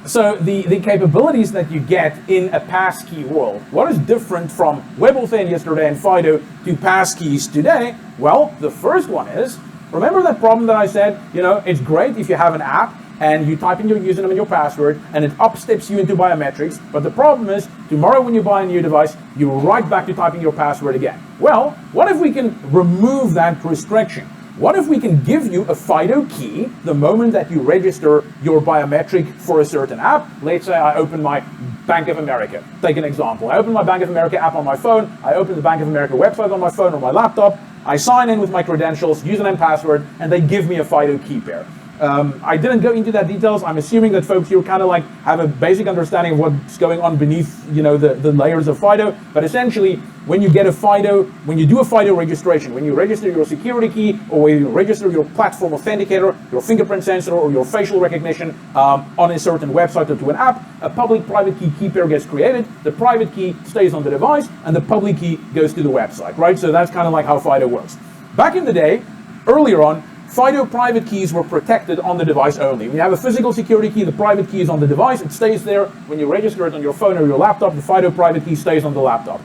So the capabilities that you get in a passkey world, what is different from WebAuthn yesterday and FIDO to passkeys today? Well, the first one is, remember that problem that I said, it's great if you have an app and you type in your username and your password and it upsteps you into biometrics, but the problem is, tomorrow when you buy a new device, you're right back to typing your password again. Well, what if we can remove that restriction? What if we can give you a FIDO key the moment that you register your biometric for a certain app? Let's say I open my Bank of America. Take an example. I open my Bank of America app on my phone. I open the Bank of America website on my phone or my laptop. I sign in with my credentials, username, password, and they give me a FIDO key pair. I didn't go into that details. I'm assuming that folks here kind of like have a basic understanding of what's going on beneath, the layers of FIDO. But essentially, when you get a FIDO, when you do a FIDO registration, when you register your security key, or when you register your platform authenticator, your fingerprint sensor, or your facial recognition on a certain website or to an app, a public-private key pair gets created. The private key stays on the device, and the public key goes to the website, right? So that's kind of like how FIDO works. Back in the day, earlier on, FIDO private keys were protected on the device only. When you have a physical security key, the private key is on the device, it stays there. When you register it on your phone or your laptop, the FIDO private key stays on the laptop.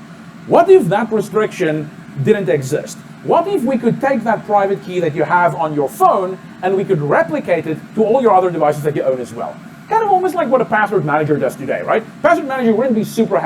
What if that restriction didn't exist? What if we could take that private key that you have on your phone and we could replicate it to all your other devices that you own as well? Kind of almost like what a password manager does today, right? Password manager wouldn't be super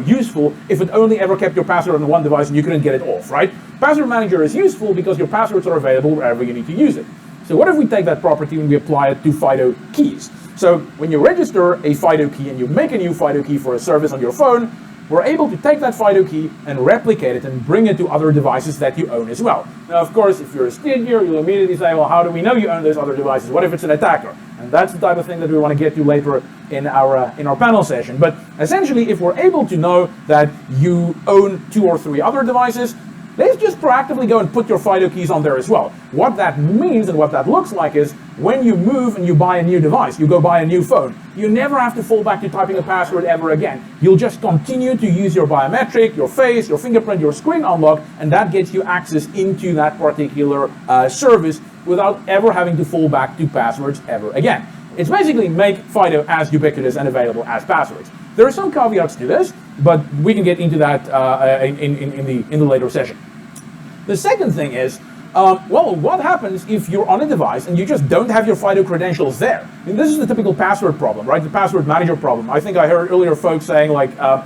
useful if it only ever kept your password on one device and you couldn't get it off, right? Password manager is useful because your passwords are available wherever you need to use it. So what if we take that property and we apply it to FIDO keys? So when you register a FIDO key and you make a new FIDO key for a service on your phone, we're able to take that FIDO key and replicate it and bring it to other devices that you own as well. Now, of course, if you're a student here, you'll immediately say, well, how do we know you own those other devices? What if it's an attacker? And that's the type of thing that we want to get to later in our panel session. But essentially, if we're able to know that you own 2 or 3 other devices, let's just proactively go and put your FIDO keys on there as well. What that means and what that looks like is when you move and you buy a new device, you go buy a new phone, you never have to fall back to typing a password ever again. You'll just continue to use your biometric, your face, your fingerprint, your screen unlock, and that gets you access into that particular service without ever having to fall back to passwords ever again. It's basically make FIDO as ubiquitous and available as passwords. There are some caveats to this, but we can get into that in the later session. The second thing is, well, what happens if you're on a device and you just don't have your FIDO credentials there? I mean, this is the typical password problem, right? The password manager problem. I think I heard earlier folks saying like, I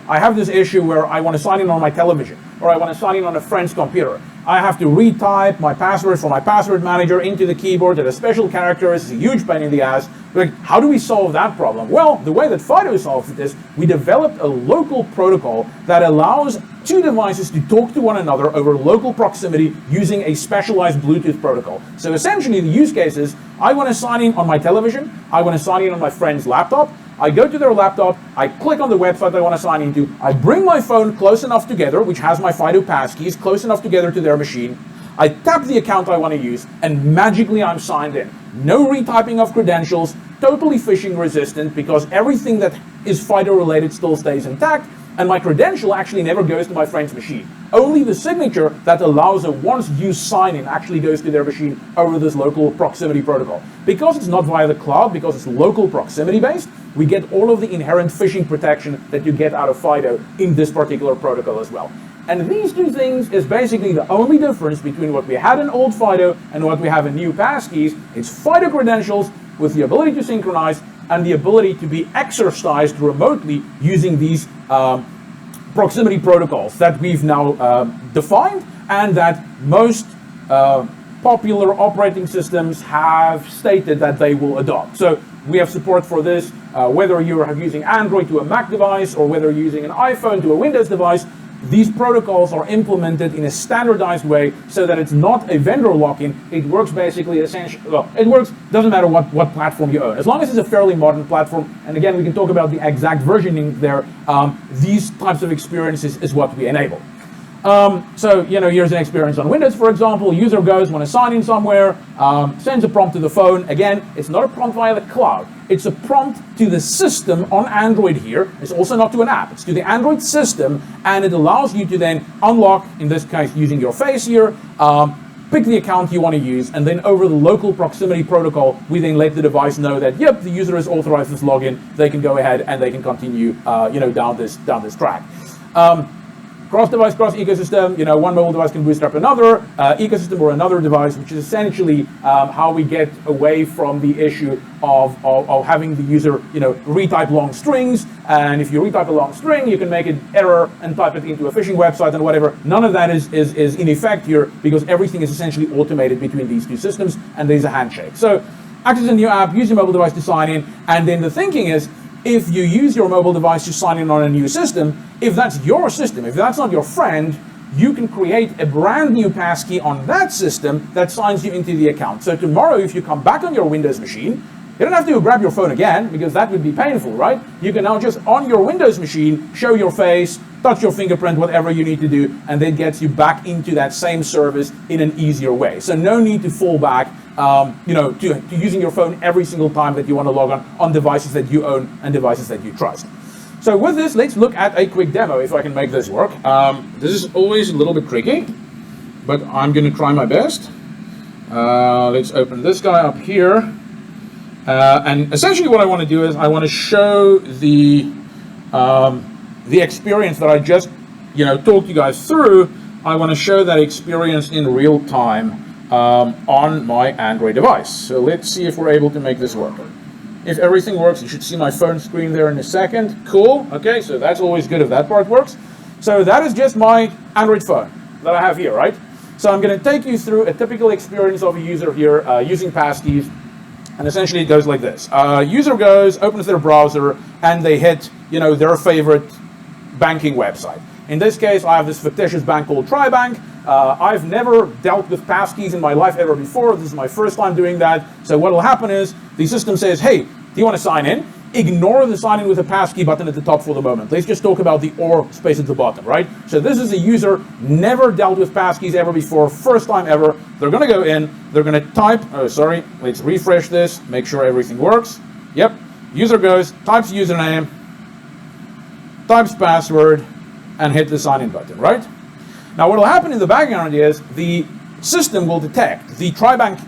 have this issue where I want to sign in on my television, or I want to sign in on a friend's computer. I have to retype my password for my password manager into the keyboard to the special characters. It's a huge pain in the ass. Like, how do we solve that problem? Well, the way that FIDO solves it is we developed a local protocol that allows 2 devices to talk to one another over local proximity using a specialized Bluetooth protocol. So essentially, the use case is I want to sign in on my television. I want to sign in on my friend's laptop. I go to their laptop, I click on the website I want to sign into, I bring my phone close enough together, which has my FIDO passkeys close enough together to their machine, I tap the account I want to use, and magically I'm signed in. No retyping of credentials, totally phishing resistant because everything that is FIDO related still stays intact, and my credential actually never goes to my friend's machine. Only the signature that allows a once-used sign-in actually goes to their machine over this local proximity protocol. Because it's not via the cloud, because it's local proximity-based, we get all of the inherent phishing protection that you get out of FIDO in this particular protocol as well. And these 2 things is basically the only difference between what we had in old FIDO and what we have in new passkeys. It's FIDO credentials with the ability to synchronize and the ability to be exercised remotely using these proximity protocols that we've now defined and that most popular operating systems have stated that they will adopt. So We have support for this, whether you're using Android to a Mac device or whether you're using an iPhone to a Windows device. These protocols are implemented in a standardized way so that it's not a vendor lock-in. It works basically essentially, well, it works, doesn't matter what platform you own. As long as it's a fairly modern platform, and again, we can talk about the exact versioning there, these types of experiences is what we enable. So, here's an experience on Windows, for example. User goes, want to sign in somewhere, sends a prompt to the phone. Again, it's not a prompt via the cloud. It's a prompt to the system on Android here. It's also not to an app. It's to the Android system, and it allows you to then unlock, in this case, using your face here, pick the account you want to use, and then over the local proximity protocol, we then let the device know that, yep, the user has authorized this login. They can go ahead and they can continue, down this track. Cross-device, cross-ecosystem, one mobile device can bootstrap another ecosystem or another device, which is essentially how we get away from the issue of having the user, retype long strings. And if you retype a long string, you can make it error and type it into a phishing website and whatever. None of that is in effect here because everything is essentially automated between these two systems, and there's a handshake. So access a new app, use your mobile device to sign in, and then the thinking is, if you use your mobile device to sign in on a new system, if that's your system, if that's not your friend, you can create a brand new passkey on that system that signs you into the account. So tomorrow, if you come back on your Windows machine, you don't have to grab your phone again, because that would be painful, right? You can now just, on your Windows machine, show your face, touch your fingerprint, whatever you need to do, and that gets you back into that same service in an easier way. So no need to fall back to using your phone every single time that you want to log on devices that you own and devices that you trust. So with this, let's look at a quick demo, if I can make this work. This is always a little bit tricky, but I'm going to try my best. Let's open this guy up here. And essentially what I want to do is I want to show the experience that I just talked you guys through. I want to show that experience in real time on my Android device. So let's see if we're able to make this work. If everything works, you should see my phone screen there in a second. Cool. Okay, so that's always good if that part works. So that is just my Android phone that I have here, right? So I'm going to take you through a typical experience of a user here using passkeys. And essentially it goes like this. User goes, opens their browser, and they hit, their favorite banking website. In this case, I have this fictitious bank called TriBank. I've never dealt with passkeys in my life ever before. This is my first time doing that. So what will happen is the system says, hey, do you want to sign in? Ignore the sign in with a passkey button at the top for the moment. Let's just talk about the or space at the bottom, right? So this is a user, never dealt with passkeys ever before, first time ever. They're going to go in, they're going to type, let's refresh this, make sure everything works. Yep, user goes, types username, types password, and hit the sign in button, right? Now what will happen in the background is the system will detect, the TriBank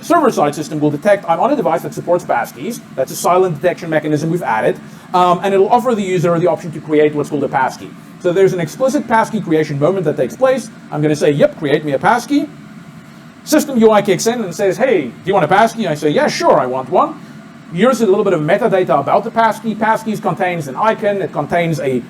server-side system will detect I'm on a device that supports passkeys. That's a silent detection mechanism we've added. And it'll offer the user the option to create what's called a passkey. So there's an explicit passkey creation moment that takes place. I'm going to say, yep, create me a passkey. System UI kicks in and says, hey, do you want a passkey? I say, yeah, sure, I want one. Here's a little bit of metadata about the passkey. Passkeys contains an icon, it contains a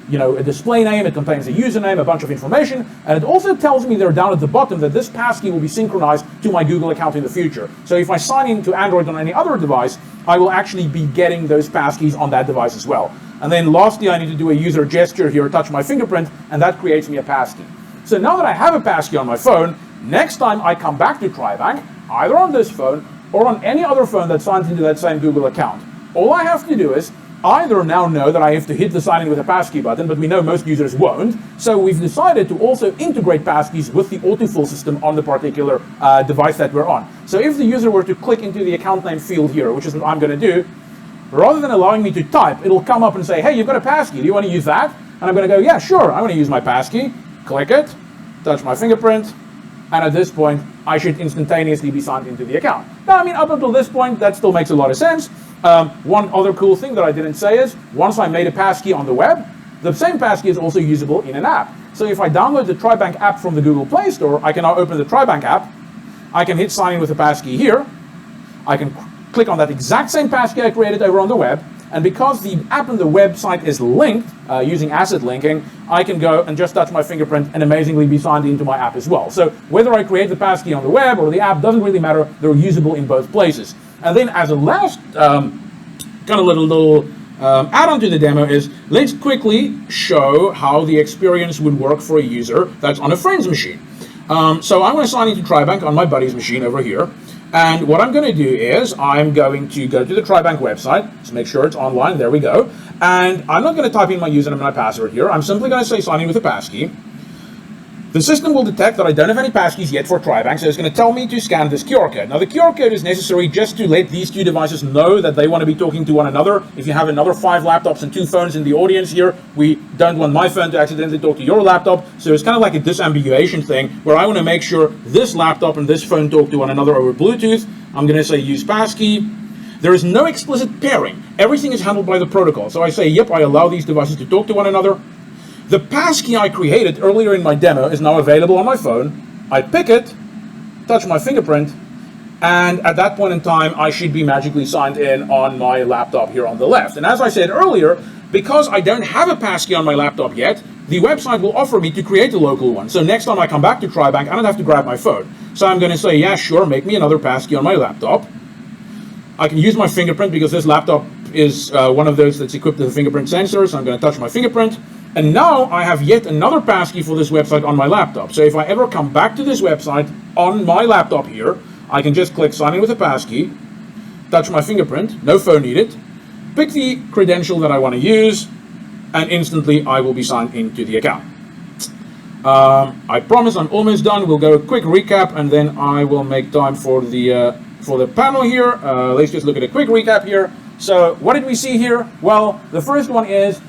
display name, it contains a username, a bunch of information, and it also tells me there down at the bottom that this passkey will be synchronized to my Google account in the future. So if I sign in to Android on any other device, I will actually be getting those passkeys on that device as well. And then lastly, I need to do a user gesture here, touch my fingerprint, and that creates me a passkey. So now that I have a passkey on my phone, next time I come back to TriBank, either on this phone or on any other phone that signs into that same Google account, all I have to do is either now know that I have to hit the sign in with a passkey button, but we know most users won't. So we've decided to also integrate passkeys with the autofill system on the particular device that we're on. So if the user were to click into the account name field here, which is what I'm going to do, rather than allowing me to type, it'll come up and say, hey, you've got a passkey. Do you want to use that? And I'm going to go, yeah, sure. I want to use my passkey. Click it, touch my fingerprint, and at this point, I should instantaneously be signed into the account. Now, I mean, up until this point, that still makes a lot of sense. One other cool thing that I didn't say is, once I made a passkey on the web, the same passkey is also usable in an app. So if I download the TriBank app from the Google Play Store, I can now open the TriBank app. I can hit sign in with a passkey here. I can click on that exact same passkey I created over on the web. And because the app and the website is linked using asset linking, I can go and just touch my fingerprint and amazingly be signed into my app as well. So whether I create the passkey on the web or the app doesn't really matter. They're usable in both places. And then as a last kind of little add-on to the demo is, let's quickly show how the experience would work for a user that's on a friend's machine. So I'm going to sign into TriBank on my buddy's machine over here. And what I'm going to do is I'm going to go to the TriBank website. Let's make sure it's online. There we go. And I'm not going to type in my username and my password here. I'm simply going to say sign in with a passkey. The system will detect that I don't have any passkeys yet for TriBank, so it's going to tell me to scan this QR code. Now, the QR code is necessary just to let these two devices know that they want to be talking to one another. If you have another 5 laptops and 2 phones in the audience here, we don't want my phone to accidentally talk to your laptop. So it's kind of like a disambiguation thing, where I want to make sure this laptop and this phone talk to one another over Bluetooth. I'm going to say use passkey. There is no explicit pairing. Everything is handled by the protocol. So I say, yep, I allow these devices to talk to one another. The passkey I created earlier in my demo is now available on my phone. I pick it, touch my fingerprint, and at that point in time, I should be magically signed in on my laptop here on the left. And as I said earlier, because I don't have a passkey on my laptop yet, the website will offer me to create a local one. So next time I come back to TriBank, I don't have to grab my phone. So I'm going to say, yeah, sure, make me another passkey on my laptop. I can use my fingerprint because this laptop is one of those that's equipped with a fingerprint sensor. So I'm going to touch my fingerprint. And now I have yet another passkey for this website on my laptop. So if I ever come back to this website on my laptop here, I can just click sign in with a passkey, touch my fingerprint, no phone needed, pick the credential that I want to use, and instantly I will be signed into the account. I promise I'm almost done. We'll go a quick recap, and then I will make time for the panel here. Let's just look at a quick recap here. So what did we see here? Well, the first one is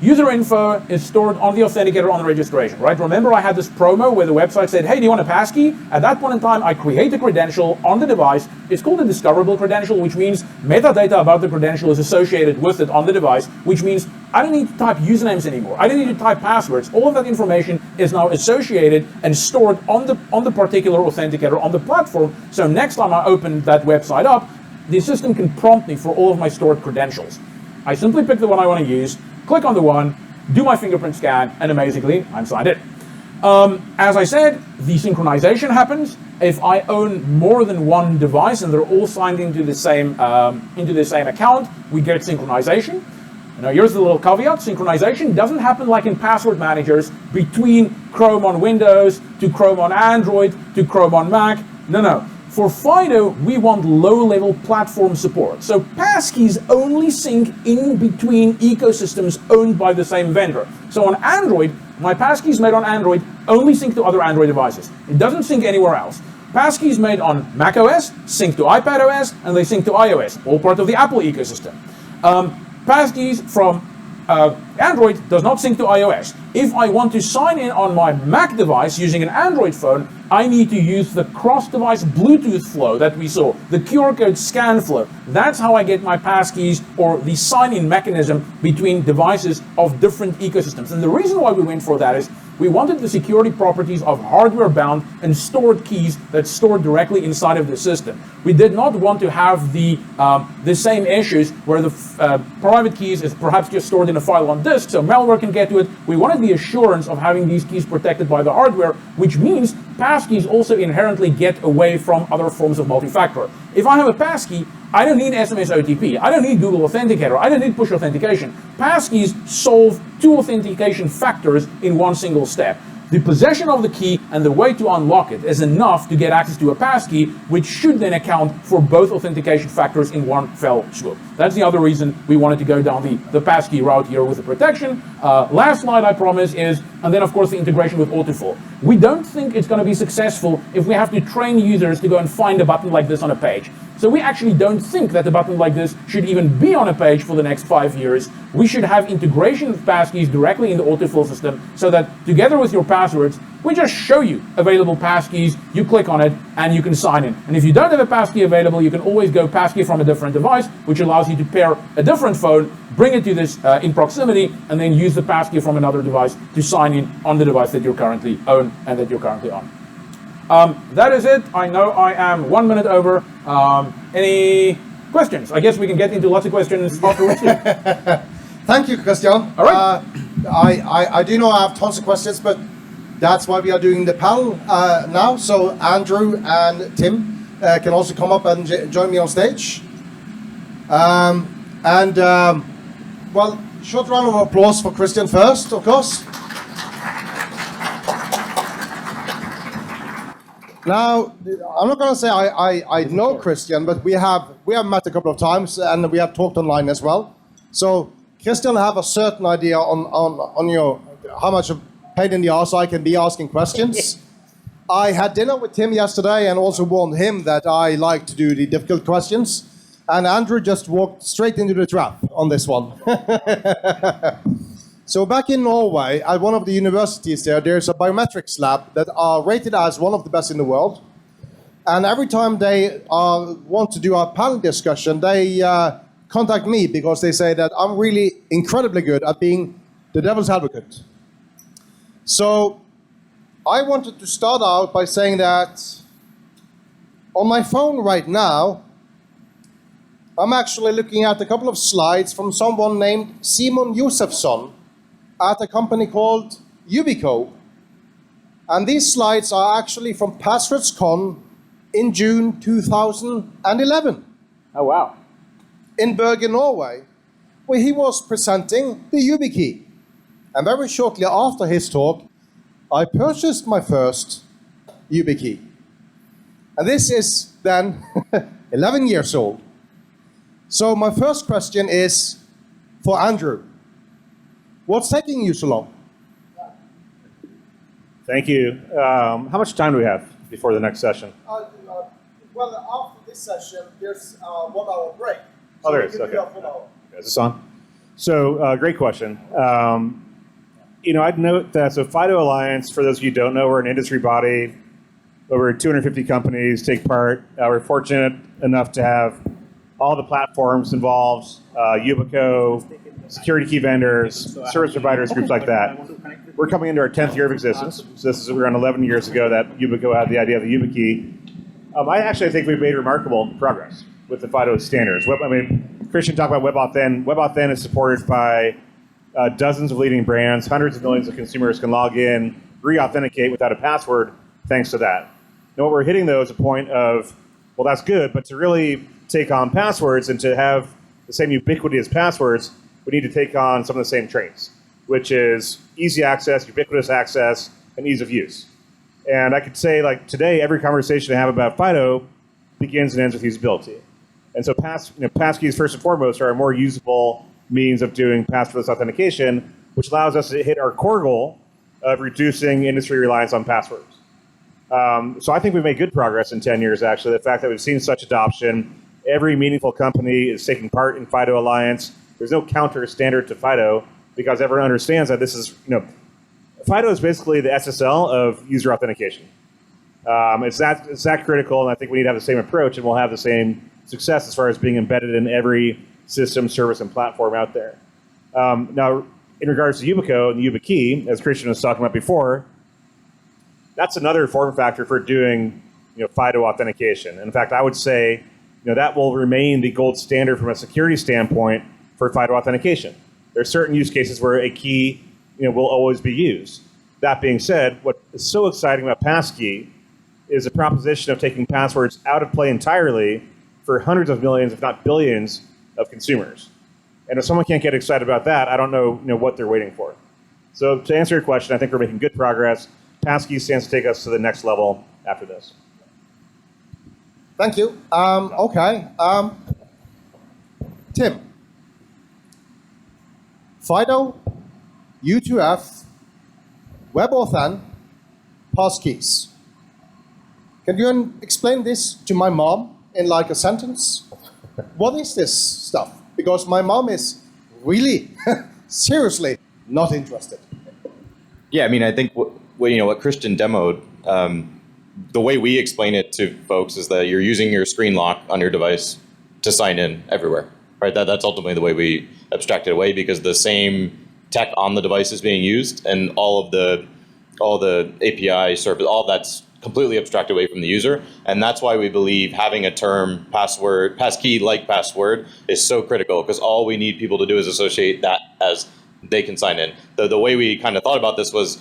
user info is stored on the Authenticator on the registration, right? Remember I had this promo where the website said, hey, do you want a passkey? At that point in time, I create a credential on the device. It's called a Discoverable Credential, which means metadata about the credential is associated with it on the device, which means I don't need to type usernames anymore. I don't need to type passwords. All of that information is now associated and stored on the particular Authenticator on the platform. So next time I open that website up, the system can prompt me for all of my stored credentials. I simply pick the one I want to use, click on the one, do my fingerprint scan, and amazingly, I'm signed in. As I said, the synchronization happens if I own more than one device and they're all signed into the same account. We get synchronization. Now, here's the little caveat: synchronization doesn't happen like in password managers between Chrome on Windows to Chrome on Android to Chrome on Mac. No. For FIDO, we want low-level platform support. So passkeys only sync in between ecosystems owned by the same vendor. So on Android, my passkeys made on Android only sync to other Android devices. It doesn't sync anywhere else. Passkeys made on macOS sync to iPadOS, and they sync to iOS, all part of the Apple ecosystem. Passkeys from Android does not sync to iOS. If I want to sign in on my Mac device using an Android phone, I need to use the cross-device Bluetooth flow that we saw, the QR code scan flow. That's how I get my passkeys, or the sign-in mechanism between devices of different ecosystems. And the reason why we went for that is we wanted the security properties of hardware-bound and stored keys that's stored directly inside of the system. We did not want to have the same issues where the private keys is perhaps just stored in a file on disk, so malware can get to it. We wanted the assurance of having these keys protected by the hardware, which means passkeys also inherently get away from other forms of multi-factor. If I have a passkey, I don't need SMS OTP. I don't need Google Authenticator. I don't need push authentication. Passkeys solve 2 authentication factors in one single step. The possession of the key and the way to unlock it is enough to get access to a passkey, which should then account for both authentication factors in one fell swoop. That's the other reason we wanted to go down the passkey route here with the protection. Last slide, I promise, is, and then of course the integration with Autofill. We don't think it's going to be successful if we have to train users to go and find a button like this on a page. So we actually don't think that a button like this should even be on a page for the next 5 years. We should have integration of passkeys directly in the autofill system, so that together with your passwords, we just show you available passkeys, you click on it, and you can sign in. And if you don't have a passkey available, you can always go passkey from a different device, which allows you to pair a different phone, bring it to this in proximity, and then use the passkey from another device to sign in on the device that you currently own and that you're currently on. That is it. I know I am 1 minute over. Any questions? I guess we can get into lots of questions afterwards. Thank you, Christian. All right. I do know I have tons of questions, but that's why we are doing the panel now. So Andrew and Tim can also come up and join me on stage. And, well, short round of applause for Christian first, of course. Now, I'm not going to say I know Christian, but we have met a couple of times, and we have talked online as well. So Christian have a certain idea on your how much of pain in the arse I can be asking questions. I had dinner with Tim yesterday and also warned him that I like to do the difficult questions. And Andrew just walked straight into the trap on this one. So back in Norway, at one of the universities there's a biometrics lab that are rated as one of the best in the world. And every time they want to do a panel discussion, they contact me because they say that I'm really incredibly good at being the devil's advocate. So I wanted to start out by saying that on my phone right now, I'm actually looking at a couple of slides from someone named Simon Josefsson at a company called Yubico. And these slides are actually from PasswordsCon in June 2011. Oh, wow. In Bergen, Norway, where he was presenting the YubiKey. And very shortly after his talk, I purchased my first YubiKey. And this is then 11 years old. So my first question is for Andrew. What's taking you so long? Thank you. How much time do we have before the next session? Well, after this session, there's a 1 hour break. Oh, there is. Okay. Is this on? So, great question. I'd note that, so FIDO Alliance, for those of you who don't know, we're an industry body. Over 250 companies take part. We're fortunate enough to have all the platforms involved, Yubico, security key vendors, service providers, groups like that. We're coming into our 10th year of existence. So this is around 11 years ago that Yubico had the idea of the YubiKey. I think we've made remarkable progress with the FIDO standards. Christian talked about WebAuthn. WebAuthn is supported by dozens of leading brands. Hundreds of millions of consumers can log in, re-authenticate without a password, thanks to that. Now what we're hitting, though, is a point of, well, that's good, but to really take on passwords and to have the same ubiquity as passwords, we need to take on some of the same traits, which is easy access, ubiquitous access, and ease of use. And I could say, like, today, every conversation I have about FIDO begins and ends with usability. And so passkeys, first and foremost, are a more usable means of doing passwordless authentication, which allows us to hit our core goal of reducing industry reliance on passwords. So I think we've made good progress in 10 years, actually. The fact that we've seen such adoption, every meaningful company is taking part in FIDO Alliance. There's no counter standard to FIDO because everyone understands that this is, FIDO is basically the SSL of user authentication. It's that critical, and I think we need to have the same approach, and we'll have the same success as far as being embedded in every system, service, and platform out there. Now, in regards to Yubico and the YubiKey, as Christian was talking about before, that's another form factor for doing FIDO authentication. In fact, I would say that will remain the gold standard from a security standpoint for FIDO authentication. There are certain use cases where a key will always be used. That being said, what is so exciting about Passkey is the proposition of taking passwords out of play entirely for hundreds of millions, if not billions, of consumers. And if someone can't get excited about that, I don't know, what they're waiting for. So to answer your question, I think we're making good progress. Passkey stands to take us to the next level after this. Thank you. Okay. Tim. FIDO, U2F, WebAuthn, passkeys. Can you explain this to my mom in like a sentence? What is this stuff? Because my mom is really, seriously not interested. Yeah, I think what Christian demoed, the way we explain it to folks is that you're using your screen lock on your device to sign in everywhere, right? That's ultimately the way we abstract it away, because the same tech on the device is being used, and all the API service, all that's completely abstracted away from the user. And that's why we believe having a term passkey like password is so critical, because all we need people to do is associate that as they can sign in. The way we kind of thought about this was,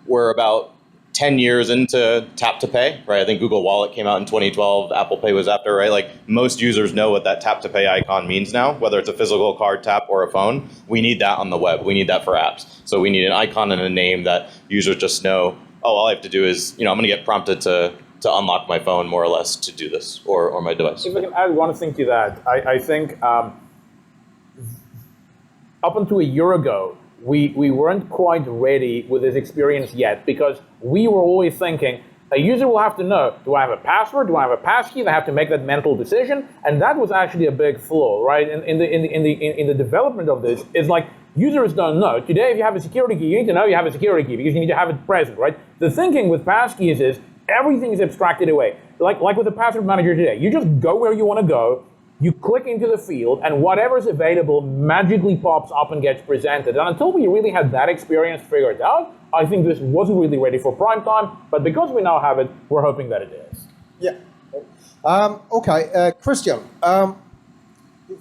we're about 10 years into tap to pay, right? I think Google Wallet came out in 2012, Apple Pay was after, right? Like most users know what that tap to pay icon means now, whether it's a physical card tap or a phone. We need that on the web. We need that for apps. So we need an icon and a name that users just know, oh, all I have to do is, I'm going to get prompted to unlock my phone more or less to do this, or my device. If I can add one thing to that, I think up until a year ago, we weren't quite ready with this experience yet, because we were always thinking, a user will have to know, do I have a password, do I have a passkey? They have to make that mental decision, and that was actually a big flaw, right? In the development of this, it's like users don't know. Today, if you have a security key, you need to know you have a security key because you need to have it present, right? The thinking with passkeys is everything is abstracted away. Like with the password manager today, you just go where you want to go. You click into the field, and whatever's available magically pops up and gets presented. And until we really had that experience figured out, I think this wasn't really ready for prime time. But because we now have it, we're hoping that it is. Yeah. Okay, Christian.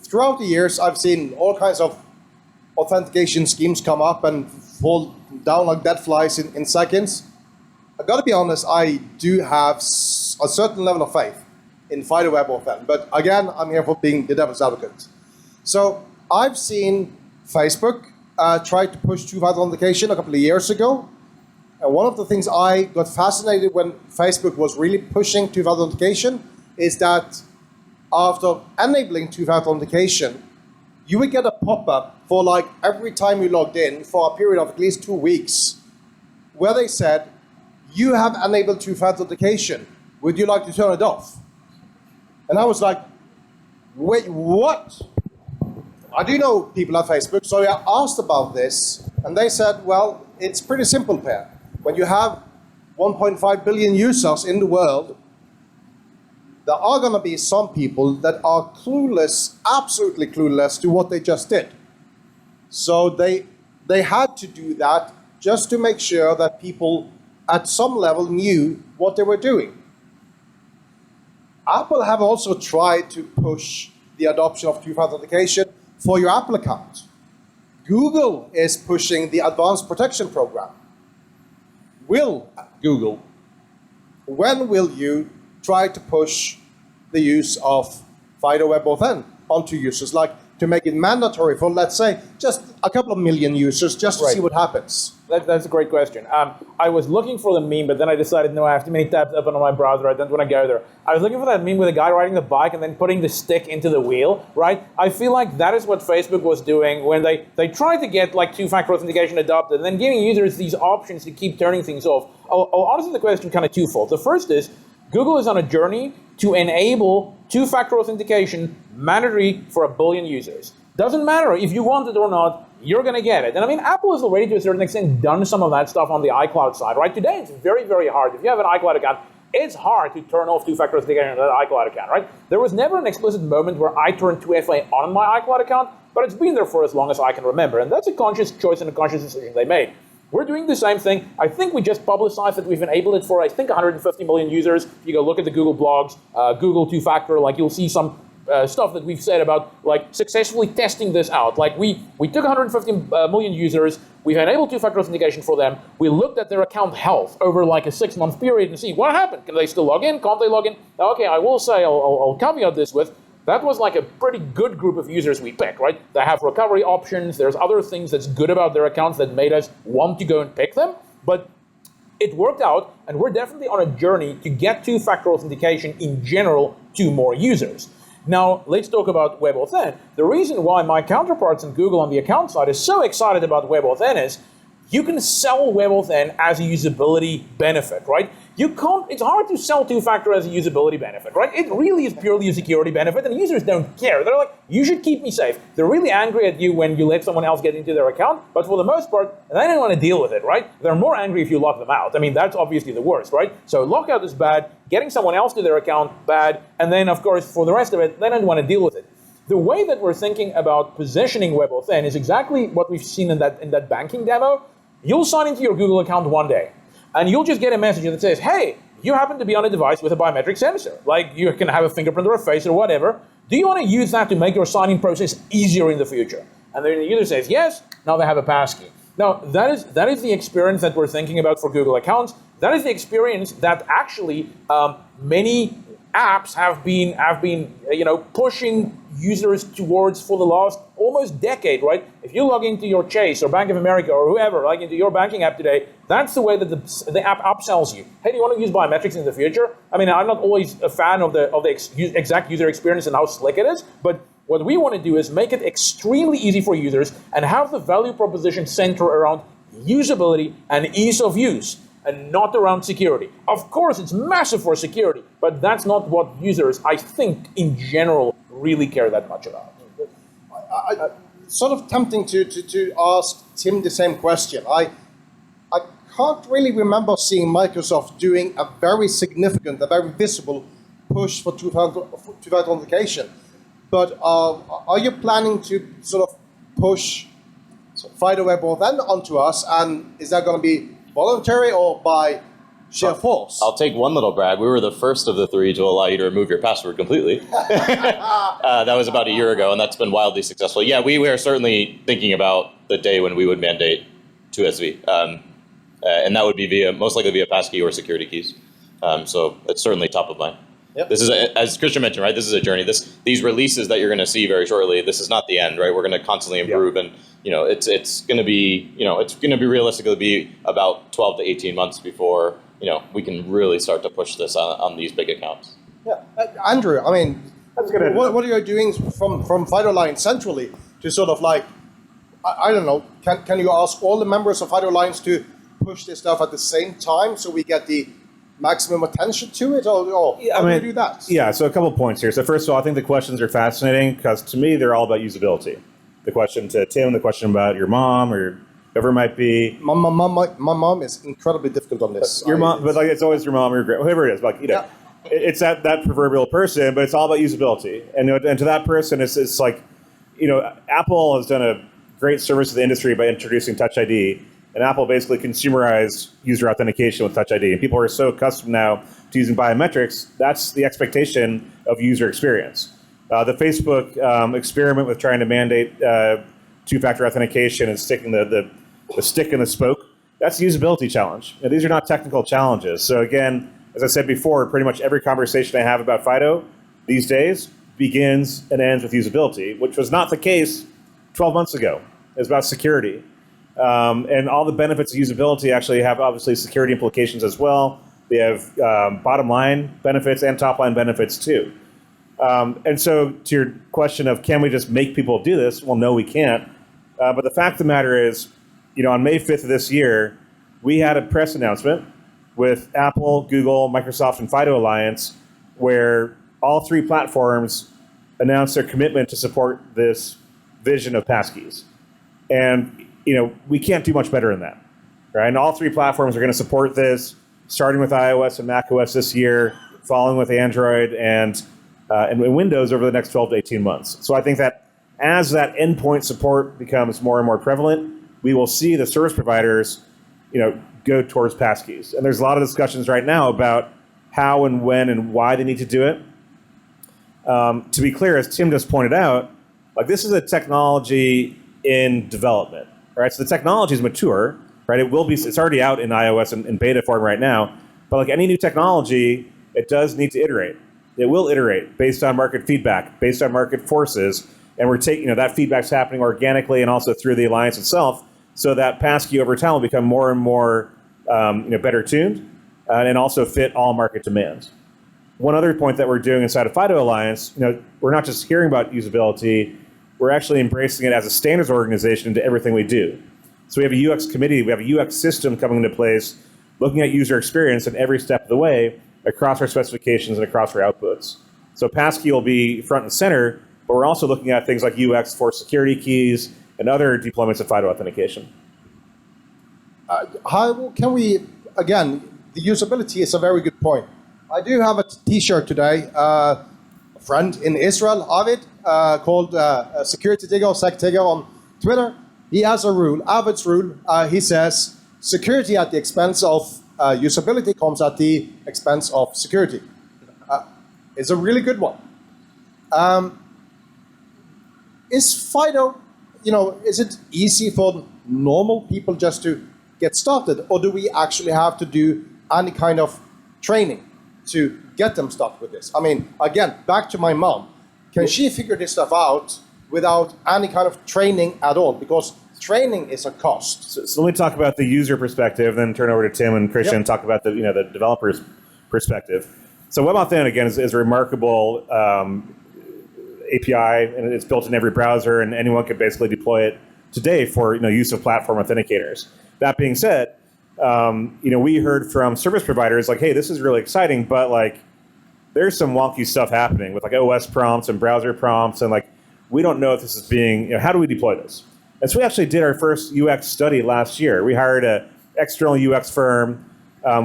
Throughout the years, I've seen all kinds of authentication schemes come up and fall down like dead flies in seconds. I've got to be honest, I do have a certain level of faith in FIDO WebAuthn. But again, I'm here for being the devil's advocate. So I've seen Facebook try to push two-factor authentication a couple of years ago. And one of the things I got fascinated when Facebook was really pushing two-factor authentication is that after enabling two-factor authentication, you would get a pop-up for like every time you logged in for a period of at least 2 weeks, where they said, you have enabled two-factor authentication. Would you like to turn it off? And I was like, wait, what? I do know people at Facebook, so I asked about this, and they said, well, it's pretty simple, Per. When you have 1.5 billion users in the world, there are going to be some people that are clueless, absolutely clueless to what they just did. So they had to do that just to make sure that people at some level knew what they were doing. Apple have also tried to push the adoption of two-factor authentication for your Apple account. Google is pushing the Advanced Protection Program. Google, when will you try to push the use of FIDO WebAuthn onto users, like to make it mandatory for, let's say, just a couple of million users, just to see what happens? That's a great question. I was looking for the meme, but then I decided, no, I have too many tabs open on my browser. I don't want to go there. I was looking for that meme with a guy riding the bike and then putting the stick into the wheel, right? I feel like that is what Facebook was doing when they tried to get like two-factor authentication adopted and then giving users these options to keep turning things off. I'll answer the question kind of twofold. The first is, Google is on a journey to enable two-factor authentication mandatory for 1 billion users. Doesn't matter if you want it or not, you're going to get it. And I mean, Apple has already to a certain extent done some of that stuff on the iCloud side, right? Today, it's very, very hard. If you have an iCloud account, it's hard to turn off two-factor authentication on that iCloud account, right? There was never an explicit moment where I turned 2FA on my iCloud account, but it's been there for as long as I can remember. And that's a conscious choice and a conscious decision they made. We're doing the same thing. I think we just publicized that we've enabled it for, I think, 150 million users. If you go look at the Google blogs, Google two-factor, like you'll see some stuff that we've said about like successfully testing this out. Like we took 150 million users, we've enabled two-factor authentication for them. We looked at their account health over like a 6-month period and see what happened. Can they still log in? Can't they log in? Now, okay, I will say, I'll caveat this with, that was like a pretty good group of users we picked, right? They have recovery options. There's other things that's good about their accounts that made us want to go and pick them. But it worked out, and we're definitely on a journey to get two-factor authentication in general to more users. Now, let's talk about WebAuthn. The reason why my counterparts in Google on the account side is so excited about WebAuthn is you can sell WebAuthn as a usability benefit, right? It's hard to sell two-factor as a usability benefit, right? It really is purely a security benefit, and users don't care. They're like, you should keep me safe. They're really angry at you when you let someone else get into their account, but for the most part, they don't want to deal with it, right? They're more angry if you lock them out. I mean, that's obviously the worst, right? So lockout is bad, getting someone else to their account, bad, and then, of course, for the rest of it, they don't want to deal with it. The way that we're thinking about positioning WebAuthn is exactly what we've seen in that banking demo. You'll sign into your Google account one day, and you'll just get a message that says, hey, you happen to be on a device with a biometric sensor. Like you can have a fingerprint or a face or whatever. Do you want to use that to make your signing process easier in the future? And then the user says yes, now they have a passkey. Now, that is the experience that we're thinking about for Google accounts. That is the experience that actually many apps have been pushing users towards for the last almost decade, right? If you log into your Chase or Bank of America or whoever, like into your banking app today, that's the way that the app upsells you. Hey, do you want to use biometrics in the future? I mean, I'm not always a fan of the exact user experience and how slick it is, but what we want to do is make it extremely easy for users and have the value proposition center around usability and ease of use, and not around security. Of course, it's massive for security, but that's not what users, I think, in general, really care that much about. Sort of tempting to ask Tim the same question. I can't really remember seeing Microsoft doing a very significant, a very visible push for two-factor authentication. But are you planning to sort of push FIDO Web Authent onto us, and is that going to be voluntary or by sheer force? I'll take one little brag. We were the first of the three to allow you to remove your password completely. That was about a year ago, and that's been wildly successful. Yeah, we are certainly thinking about the day when we would mandate 2SV. And that would be most likely via Passkey or security keys. So it's certainly top of mind. Yep. This is, as Christian mentioned, right? This is a journey. These releases that you're going to see very shortly, this is not the end, right? We're going to constantly improve, and it's going to be, it's going to be realistically be about 12 to 18 months before we can really start to push this on these big accounts. Yeah, Andrew. I mean, what are you doing from FIDO Alliance centrally to sort of like, I don't know, can you ask all the members of FIDO Alliance to push this stuff at the same time so we get the maximum attention to it, or how do you do that? Yeah, so a couple points here. So first of all, I think the questions are fascinating because to me, they're all about usability. The question to Tim, the question about your mom or whoever it might be. My mom is incredibly difficult on this. Your mom, but like it's always your mom or your whoever it is. Like it's that proverbial person, but it's all about usability. And to that person, it's like, Apple has done a great service to the industry by introducing Touch ID. And Apple basically consumerized user authentication with Touch ID. And people are so accustomed now to using biometrics, that's the expectation of user experience. The Facebook experiment with trying to mandate two-factor authentication and sticking the stick in the spoke, that's a usability challenge. These are not technical challenges. So again, as I said before, pretty much every conversation I have about FIDO these days begins and ends with usability, which was not the case 12 months ago. It was about security. And all the benefits of usability actually have obviously security implications as well. They have bottom line benefits and top line benefits too. And so to your question of can we just make people do this? Well, no, we can't. But the fact of the matter is, on May 5th of this year, we had a press announcement with Apple, Google, Microsoft, and FIDO Alliance, where all three platforms announced their commitment to support this vision of passkeys. And we can't do much better than that, right? And all three platforms are going to support this, starting with iOS and macOS this year, following with Android and Windows over the next 12 to 18 months. So I think that as that endpoint support becomes more and more prevalent, we will see the service providers, go towards passkeys. And there's a lot of discussions right now about how and when and why they need to do it. To be clear, as Tim just pointed out, like this is a technology in development. Right, so the technology is mature, right? It's already out in iOS and in beta form right now. But like any new technology, it does need to iterate. It will iterate based on market feedback, based on market forces, and we're taking that feedback's happening organically and also through the alliance itself, so that Passkey over time will become more and more better tuned and also fit all market demands. One other point that we're doing inside of FIDO Alliance, we're not just hearing about usability. We're actually embracing it as a standards organization into everything we do. So we have a UX committee, we have a UX system coming into place, looking at user experience in every step of the way across our specifications and across our outputs. So Passkey will be front and center, but we're also looking at things like UX for security keys and other deployments of FIDO authentication. How can we, again, the usability is a very good point. I do have a t-shirt today, a friend in Israel, Avid, called Security Digger, Sec Digger on Twitter. He has a rule, Avid's rule. He says security at the expense of usability comes at the expense of security. It's a really good one. Is FIDO, is it easy for normal people just to get started, or do we actually have to do any kind of training to get them started with this? I mean, again, back to my mom. Can she figure this stuff out without any kind of training at all? Because training is a cost. So let me talk about the user perspective, then turn over to Tim and Christian and talk about the the developer's perspective. So WebAuthn, again, is a remarkable API, and it's built in every browser, and anyone can basically deploy it today for use of platform authenticators. That being said, we heard from service providers like, hey, this is really exciting, but like there's some wonky stuff happening with like OS prompts and browser prompts, and like we don't know if this is being, how do we deploy this? And so we actually did our first UX study last year. We hired an external UX firm.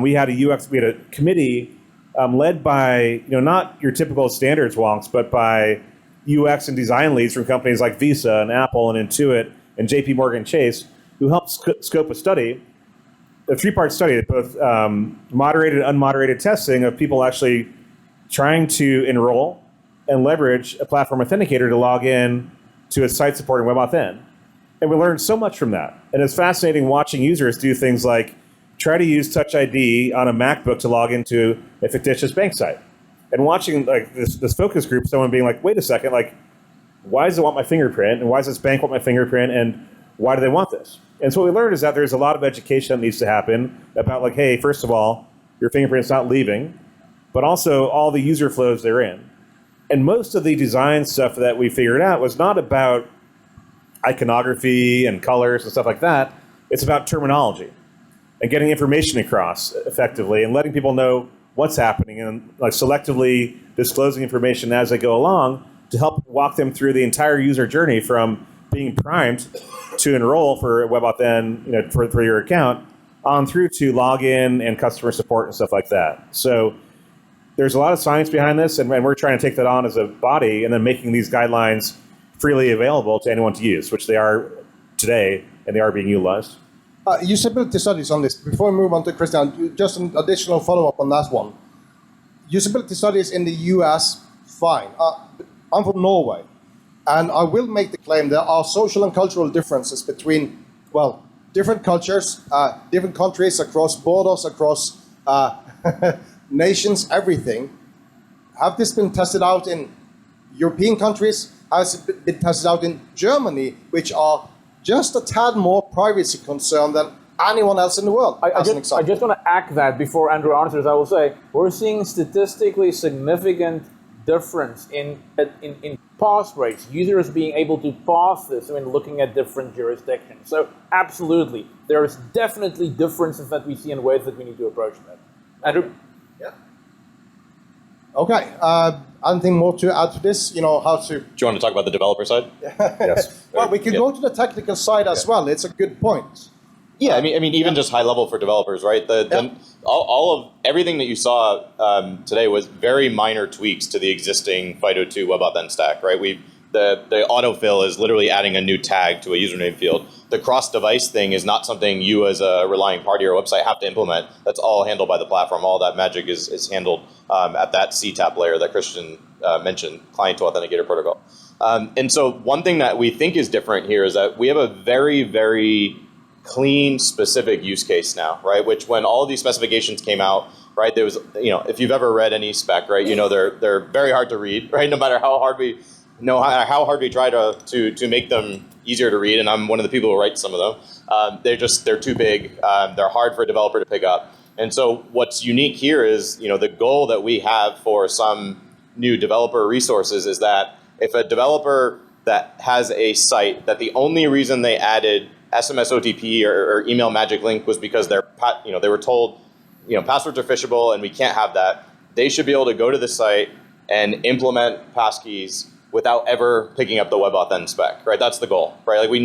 We had a committee led by not your typical standards wonks, but by UX and design leads from companies like Visa and Apple and Intuit and JP Morgan Chase, who helped scope a study, a 3-part study, both moderated and unmoderated testing of people actually trying to enroll and leverage a platform authenticator to log in to a site supporting WebAuthn. And we learned so much from that. And it's fascinating watching users do things like try to use Touch ID on a MacBook to log into a fictitious bank site. And watching like this focus group, someone being like, wait a second, like, why does it want my fingerprint? And why does this bank want my fingerprint? And why do they want this? And so what we learned is that there's a lot of education that needs to happen about like, hey, first of all, your fingerprint's not leaving, but also all the user flows they're in. And most of the design stuff that we figured out was not about iconography and colors and stuff like that. It's about terminology and getting information across effectively and letting people know what's happening and like selectively disclosing information as they go along to help walk them through the entire user journey from being primed to enroll for WebAuthn, for your account on through to login and customer support and stuff like that. So there's a lot of science behind this, and we're trying to take that on as a body and then making these guidelines freely available to anyone to use, which they are today, and they are being utilized. Usability studies on this. Before we move on to Christian, just an additional follow-up on that one. Usability studies in the US, fine. I'm from Norway, and I will make the claim there are social and cultural differences between, different cultures, different countries, across borders, across nations, everything. Have this been tested out in European countries? Has it been tested out in Germany, which are just a tad more privacy concerned than anyone else in the world? I just want to act that before Andrew answers. I will say we're seeing statistically significant difference in pass rates, users being able to pass this when looking at different jurisdictions. So absolutely, there's definitely differences that we see in ways that we need to approach that. Andrew? Yeah. Okay. Anything more to add to this? How to... Do you want to talk about the developer side? Yes. Well, we can go to the technical side as well. It's a good point. Yeah, I mean, even just high level for developers, right? All of everything that you saw today was very minor tweaks to the existing FIDO2 WebAuthn stack, right? The autofill is literally adding a new tag to a username field. The cross-device thing is not something you as a relying party or website have to implement. That's all handled by the platform. All that magic is handled at that CTAP layer that Christian mentioned, client to authenticator protocol. And so one thing that we think is different here is that we have a very, very clean, specific use case now, right? Which when all of these specifications came out, right, there was, if you've ever read any spec, right, they're very hard to read, right? No matter how hard we try to make them easier to read, and I'm one of the people who writes some of them. They're too big. They're hard for a developer to pick up. And so what's unique here is, the goal that we have for some new developer resources is that if a developer that has a site that the only reason they added SMS OTP or email magic link was because they were told, passwords are phishable and we can't have that, they should be able to go to the site and implement passkeys without ever picking up the WebAuthn spec, right? That's the goal, right? Like we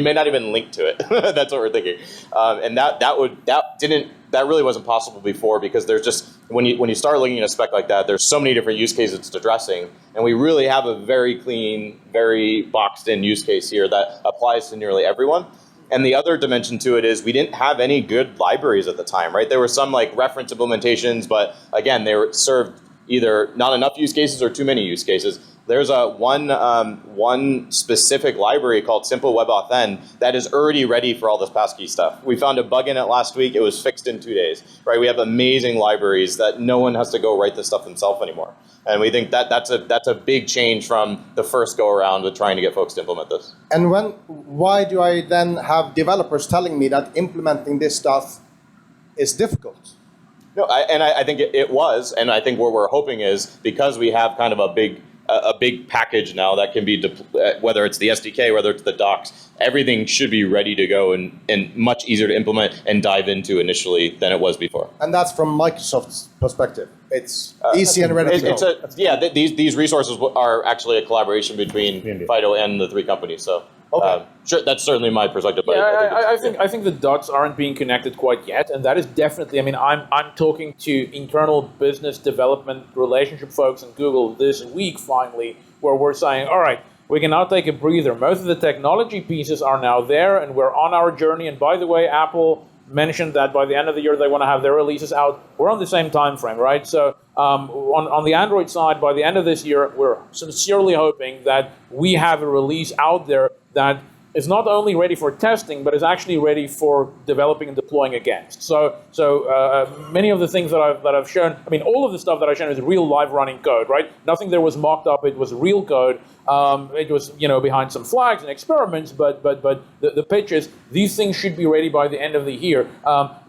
may not even link to it. That's what we're thinking, and that really wasn't possible before because there's just when you start looking at a spec like that, there's so many different use cases it's addressing, and we really have a very clean, very boxed in use case here that applies to nearly everyone. And the other dimension to it is we didn't have any good libraries at the time, right? There were some like reference implementations, but again, they were served either not enough use cases or too many use cases. There's one specific library called Simple Web Authn that is already ready for all this Passkey stuff. We found a bug in it last week. It was fixed in 2 days. Right? We have amazing libraries that no one has to go write this stuff themselves anymore. And we think that's a big change from the first go around with trying to get folks to implement this. And why do I then have developers telling me that implementing this stuff is difficult? No, I think it was, and I think what we're hoping is because we have kind of a big package now that can be whether it's the SDK, whether it's the docs, everything should be ready to go and much easier to implement and dive into initially than it was before. And that's from Microsoft's perspective. It's easy and ready to go. These resources are actually a collaboration between FIDO and the 3 companies. So sure, that's certainly my perspective. But I think the dots aren't being connected quite yet, and that is definitely. I mean, I'm talking to internal business development relationship folks in Google this week finally, where we're saying, all right, we can now take a breather. Most of the technology pieces are now there, and we're on our journey. And by the way, Apple mentioned that by the end of the year they want to have their releases out. We're on the same time frame, right? So on the Android side, by the end of this year, we're sincerely hoping that we have a release out there that is not only ready for testing, but is actually ready for developing and deploying against. So many of the things that I've shown, I mean, all of the stuff that I've shown is real live running code, right? Nothing there was mocked up. It was real code. It was, behind some flags and experiments, but the pitch is these things should be ready by the end of the year.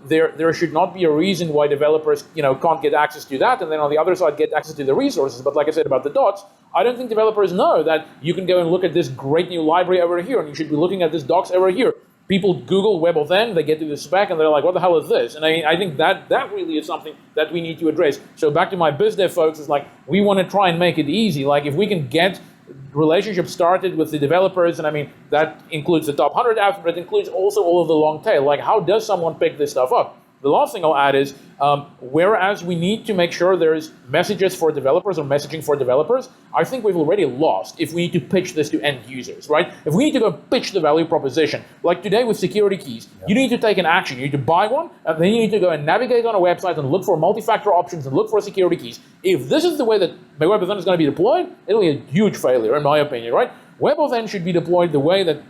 There should not be a reason why developers, can't get access to that, and then on the other side get access to the resources. But like I said about the dots, I don't think developers know that you can go and look at this great new library over here, and you should be looking at this docs over here. People Google WebAuthn, they get to the spec, and they're like, what the hell is this? And I think that really is something that we need to address. So back to my biz dev folks, it's like, we want to try and make it easy. Like, if we can get relationships started with the developers, and I mean, that includes the top 100 apps, but it includes also all of the long tail. Like, how does someone pick this stuff up? The last thing I'll add is, whereas we need to make sure there's messages for developers or messaging for developers, I think we've already lost if we need to pitch this to end users, right? If we need to go pitch the value proposition, like today with security keys, you need to take an action. You need to buy one, and then you need to go and navigate on a website and look for multi-factor options and look for security keys. If this is the way that WebAuthn is going to be deployed, it'll be a huge failure, in my opinion, right? WebAuthn should be deployed the way that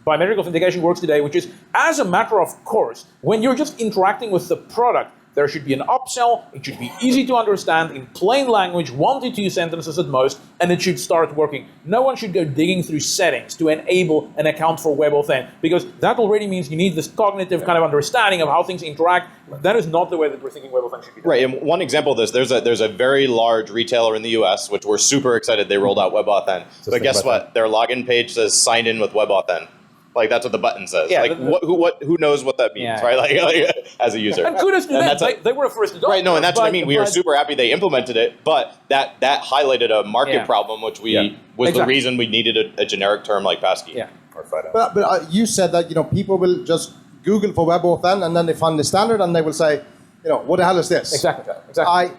biometric authentication works today, which is, as a matter of course, when you're just interacting with the product, there should be an upsell, it should be easy to understand, in plain language, 1 to 2 sentences at most, and it should start working. No one should go digging through settings to enable an account for WebAuthn, because that already means you need this cognitive kind of understanding of how things interact. That is not the way that we're thinking WebAuthn should be done. Right, and one example of this, there's a very large retailer in the US, which we're super excited they rolled out WebAuthn. But guess what? Their login page says sign in with WebAuthn. Like, that's what the button says. Yeah, like, who knows what that means, right? Like, as a user. And kudos to them. They were first adopters. Right, no, and that's what I mean. We were super happy they implemented it, but that highlighted a market problem, which was the reason we needed a generic term like Passkey. Yeah. Or FIDO. But you said that, people will just Google for WebAuthn, and then they find the standard, and they will say, what the hell is this? Exactly.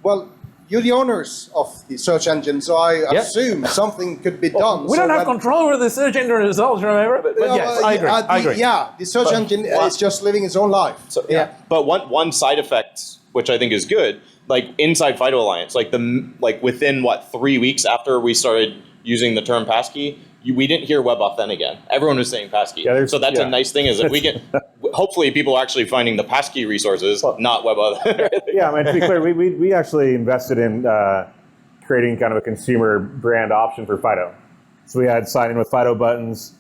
Well, you're the owners of the search engine, so I assume something could be done. We don't have control over the search engine results, remember? But yes, I agree. Yeah, the search engine is just living its own life. So, but one side effect, which I think is good, like inside FIDO Alliance, like within 3 weeks after we started using the term Passkey, we didn't hear WebAuthn again. Everyone was saying Passkey. So that's a nice thing, is if we can, hopefully people are actually finding the Passkey resources, not WebAuthn. Yeah, I mean, to be clear, we actually invested in creating kind of a consumer brand option for FIDO. So we had sign in with FIDO buttons,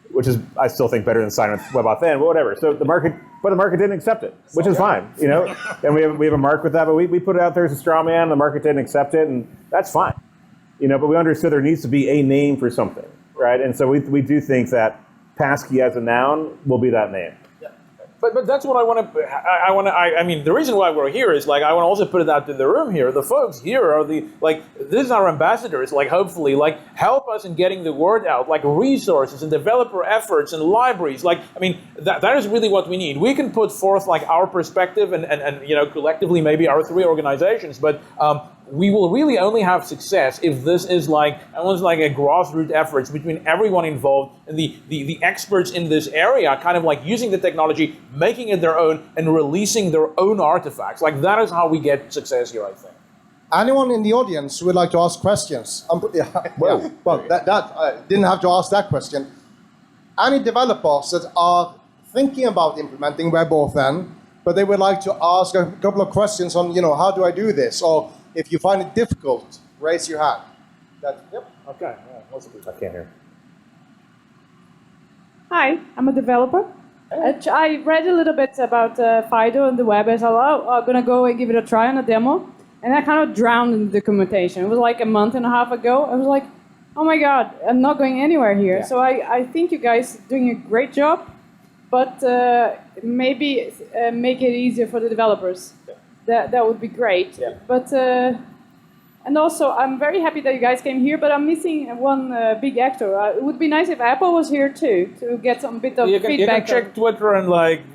which is, I still think, better than sign in with WebAuthn, but whatever. So the market didn't accept it, which is fine, And we have a mark with that, but we put it out there as a straw man. The market didn't accept it, and that's fine, But we understood there needs to be a name for something. Right, and so we do think that Passkey as a noun will be that name. Yeah. But that's what I want to. I mean, the reason why we're here is I want to also put it out to the room here. The folks here are this is our ambassadors. Hopefully, help us in getting the word out. Resources and developer efforts and libraries. That is really what we need. We can put forth our perspective and collectively maybe our 3 organizations, but. We will really only have success if this is almost like a grassroots efforts between everyone involved and the experts in this area, kind of using the technology, making it their own, and releasing their own artifacts. That is how we get success here, I think. Anyone in the audience who would like to ask questions? Well, didn't have to ask that question. Any developers that are thinking about implementing WebAuthn, but they would like to ask a couple of questions on, how do I do this? Or if you find it difficult, raise your hand. Yep. Okay. I can't hear. Hi, I'm a developer. I read a little bit about FIDO and the web. I thought, I'm going to go and give it a try on a demo. And I kind of drowned in the documentation. It was like a month and a half ago. I was like, oh my God, I'm not going anywhere here. Yeah. So I think you guys are doing a great job, but maybe make it easier for the developers. Yeah. That would be great. Yeah. But and also, I'm very happy that you guys came here, but I'm missing one big actor. It would be nice if Apple was here too, to get some bit of feedback. You can check Twitter and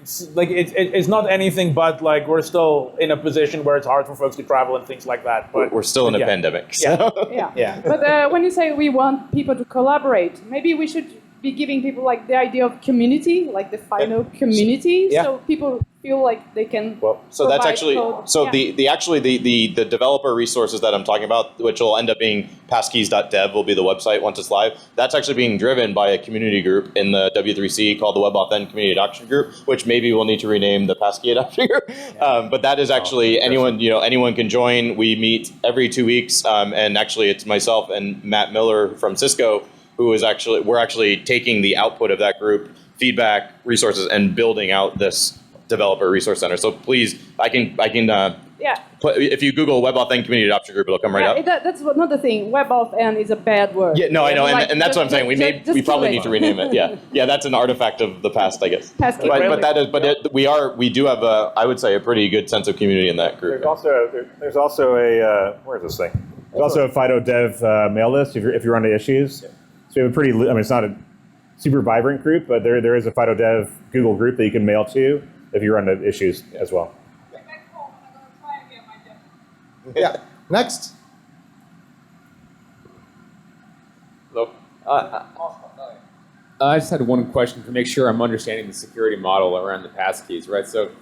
it's not anything but we're still in a position where it's hard for folks to travel and things like that. But we're still in a pandemic. So. Yeah. But when you say we want people to collaborate, maybe we should be giving people the idea of community, like the FIDO community, so people feel like they can. Well, so that's actually code. The developer resources that I'm talking about, which will end up being passkeys.dev, will be the website once it's live. That's actually being driven by a community group in the W3C called the WebAuthn Community Adoption Group, which maybe we'll need to rename the Passkey Adoption Group. But that is actually anyone can join. We meet every 2 weeks, and actually it's myself and Matt Miller from Cisco. We're actually taking the output of that group, feedback, resources, and building out this developer resource center. So please, I can put, if you Google WebAuthn Community Adoption Group, it'll come right up. That's not the thing. WebAuthn is a bad word. Yeah, no, I know, and that's what I'm saying. We probably need to rename it. Yeah, that's an artifact of the past, I guess. Passkey. We do have I would say, a pretty good sense of community in that group. There's also a where's this thing? There's also a FIDO Dev mail list if you're onto issues. So we have a pretty, it's not a super vibrant group, but there is a FIDO Dev Google group that you can mail to if you're on the issues as well. Yeah. Next. Hello. I just had one question to make sure I'm understanding the security model around the passkeys, right? So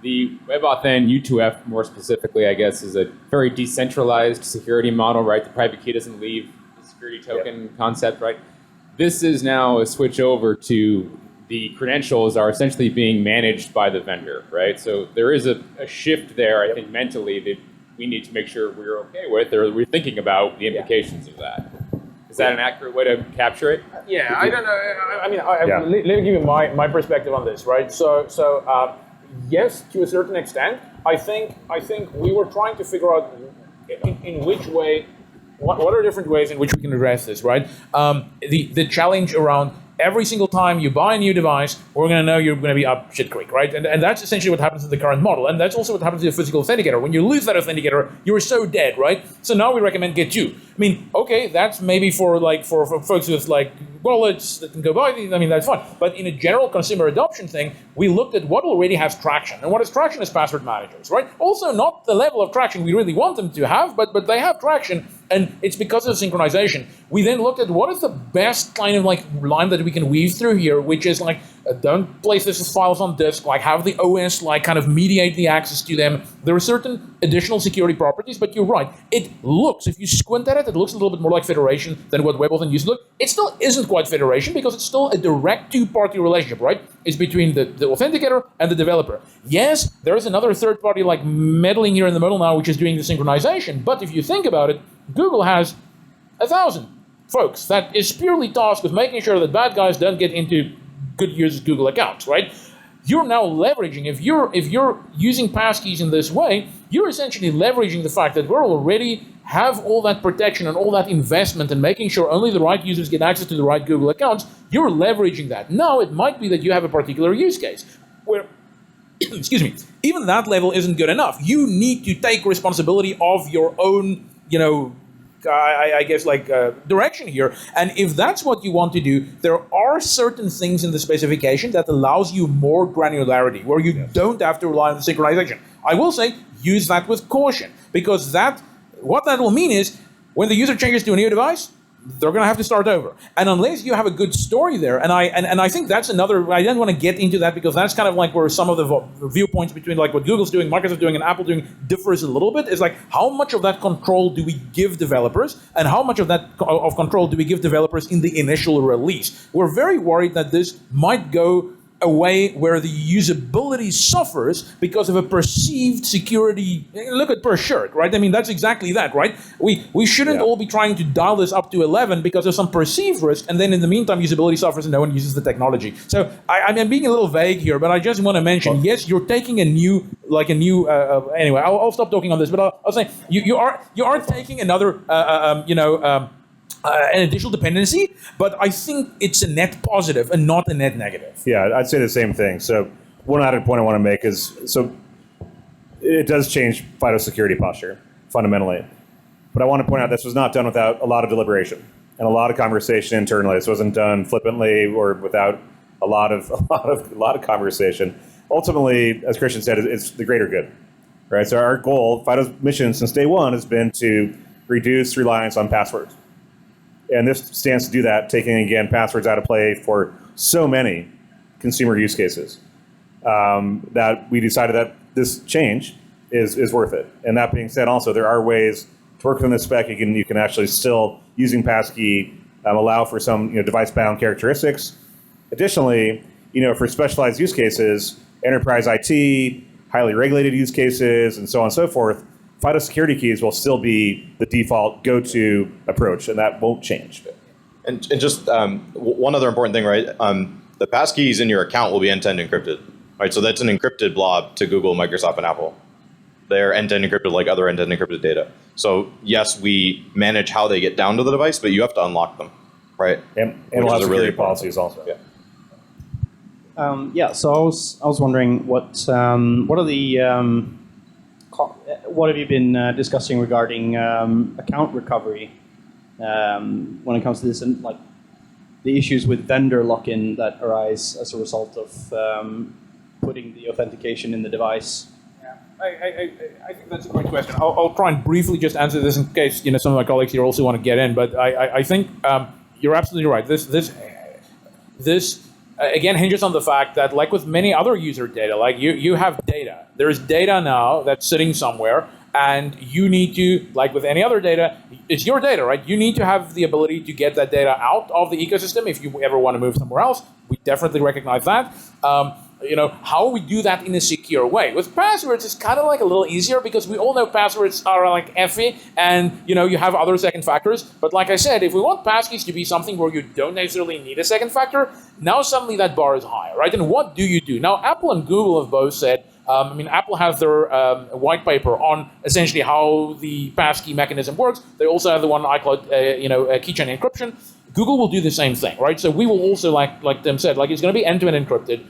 the WebAuthn U2F, more specifically, I guess, is a very decentralized security model, right? The private key doesn't leave the security token concept, right? This is now a switch over to the credentials are essentially being managed by the vendor, right? So there is a shift there, I think, mentally that we need to make sure we're okay with, or we're thinking about the implications of that. Is that an accurate way to capture it? Yeah, I don't know. Let me give you my perspective on this, right? So yes, to a certain extent. I think we were trying to figure out in which way, what are different ways in which we can address this, right? The challenge around every single time you buy a new device, we're going to know you're going to be up shit creek, right? And that's essentially what happens in the current model. And that's also what happens to the physical authenticator. When you lose that authenticator, you're so dead, right? So now we recommend get two. I mean, okay, that's maybe for folks with wallets that can go buy these. I mean, that's fine. But in a general consumer adoption thing, we looked at what already has traction. And what has traction is password managers, right? Also not the level of traction we really want them to have, but they have traction. And it's because of synchronization. We then looked at what is the best kind of line that we can weave through here, which is don't place this as files on disk, have the OS kind of mediate the access to them. There are certain additional security properties, but you're right. It looks, if you squint at it, it looks a little bit more like federation than what WebAuthn used to look. It still isn't quite federation because it's still a direct two-party relationship, right? It's between the authenticator and the developer. Yes, there is another third party meddling here in the middle now, which is doing the synchronization. But if you think about it, Google has 1,000 folks that is purely tasked with making sure that bad guys don't get into good users' Google accounts, right? You're now leveraging, if you're using passkeys in this way, you're essentially leveraging the fact that we already have all that protection and all that investment and making sure only the right users get access to the right Google accounts. You're leveraging that. Now it might be that you have a particular use case where, excuse me, even that level isn't good enough. You need to take responsibility of your own, I guess direction here. And if that's what you want to do, there are certain things in the specification that allows you more granularity, where you don't have to rely on the synchronization. I will say, use that with caution, because what that will mean is, when the user changes to a new device, they're going to have to start over. And unless you have a good story there, and I think that's another, I don't want to get into that because that's kind of like where some of the viewpoints between like what Google's doing, Microsoft doing, and Apple doing differs a little bit, is like how much of that control do we give developers and how much of that of control do we give developers in the initial release? We're very worried that this might go a way where the usability suffers because of a perceived security. Look at per shirt, right? I mean, that's exactly that, right? We shouldn't all be trying to dial this up to 11 because of some perceived risk, and then in the meantime, usability suffers and no one uses the technology. So I'm being a little vague here, but I just want to mention, yes, you're taking anyway, I'll stop talking on this, but I'll say you are taking another, an additional dependency, but I think it's a net positive and not a net negative. Yeah, I'd say the same thing. So one added point I want to make is, so it does change FIDO security posture, fundamentally. But I want to point out this was not done without a lot of deliberation and a lot of conversation internally. This wasn't done flippantly or without a lot of conversation. Ultimately, as Christian said, it's the greater good, right? So our goal, FIDO's mission since day one, has been to reduce reliance on passwords. And this stands to do that, taking, again, passwords out of play for so many consumer use cases that we decided that this change is worth it. And that being said, also, there are ways to work within the spec. You can actually still, using Passkey, allow for some device-bound characteristics. Additionally, for specialized use cases, enterprise IT, highly regulated use cases, and so on and so forth, FIDO security keys will still be the default go-to approach, and that won't change. And just one other important thing, right? The passkeys in your account will be end-to-end encrypted, right? So that's an encrypted blob to Google, Microsoft, and Apple. They're end-to-end encrypted like other end-to-end encrypted data. So yes, we manage how they get down to the device, but you have to unlock them, right? And a lot of security policies also. Yeah. So I was wondering what are the what have you been discussing regarding account recovery when it comes to this, and like the issues with vendor lock-in that arise as a result of putting the authentication in the device? I think that's a great question. I'll try and briefly just answer this in case some of my colleagues here also want to get in. But I think you're absolutely right. This again hinges on the fact that, like with many other user data, like you have data. There's data now that's sitting somewhere, and you need to, like with any other data, it's your data, right? You need to have the ability to get that data out of the ecosystem if you ever want to move somewhere else. We definitely recognize that. How we do that in a secure way. With passwords, it's kind of like a little easier because we all know passwords are like iffy, and you have other second factors. But like I said, if we want passkeys to be something where you don't necessarily need a second factor, now suddenly that bar is higher, right? And what do you do? Now, Apple and Google have both said, Apple has their white paper on essentially how the passkey mechanism works. They also have the one I call keychain encryption. Google will do the same thing, right? So we will also, like Tim said, it's going to be end-to-end encrypted.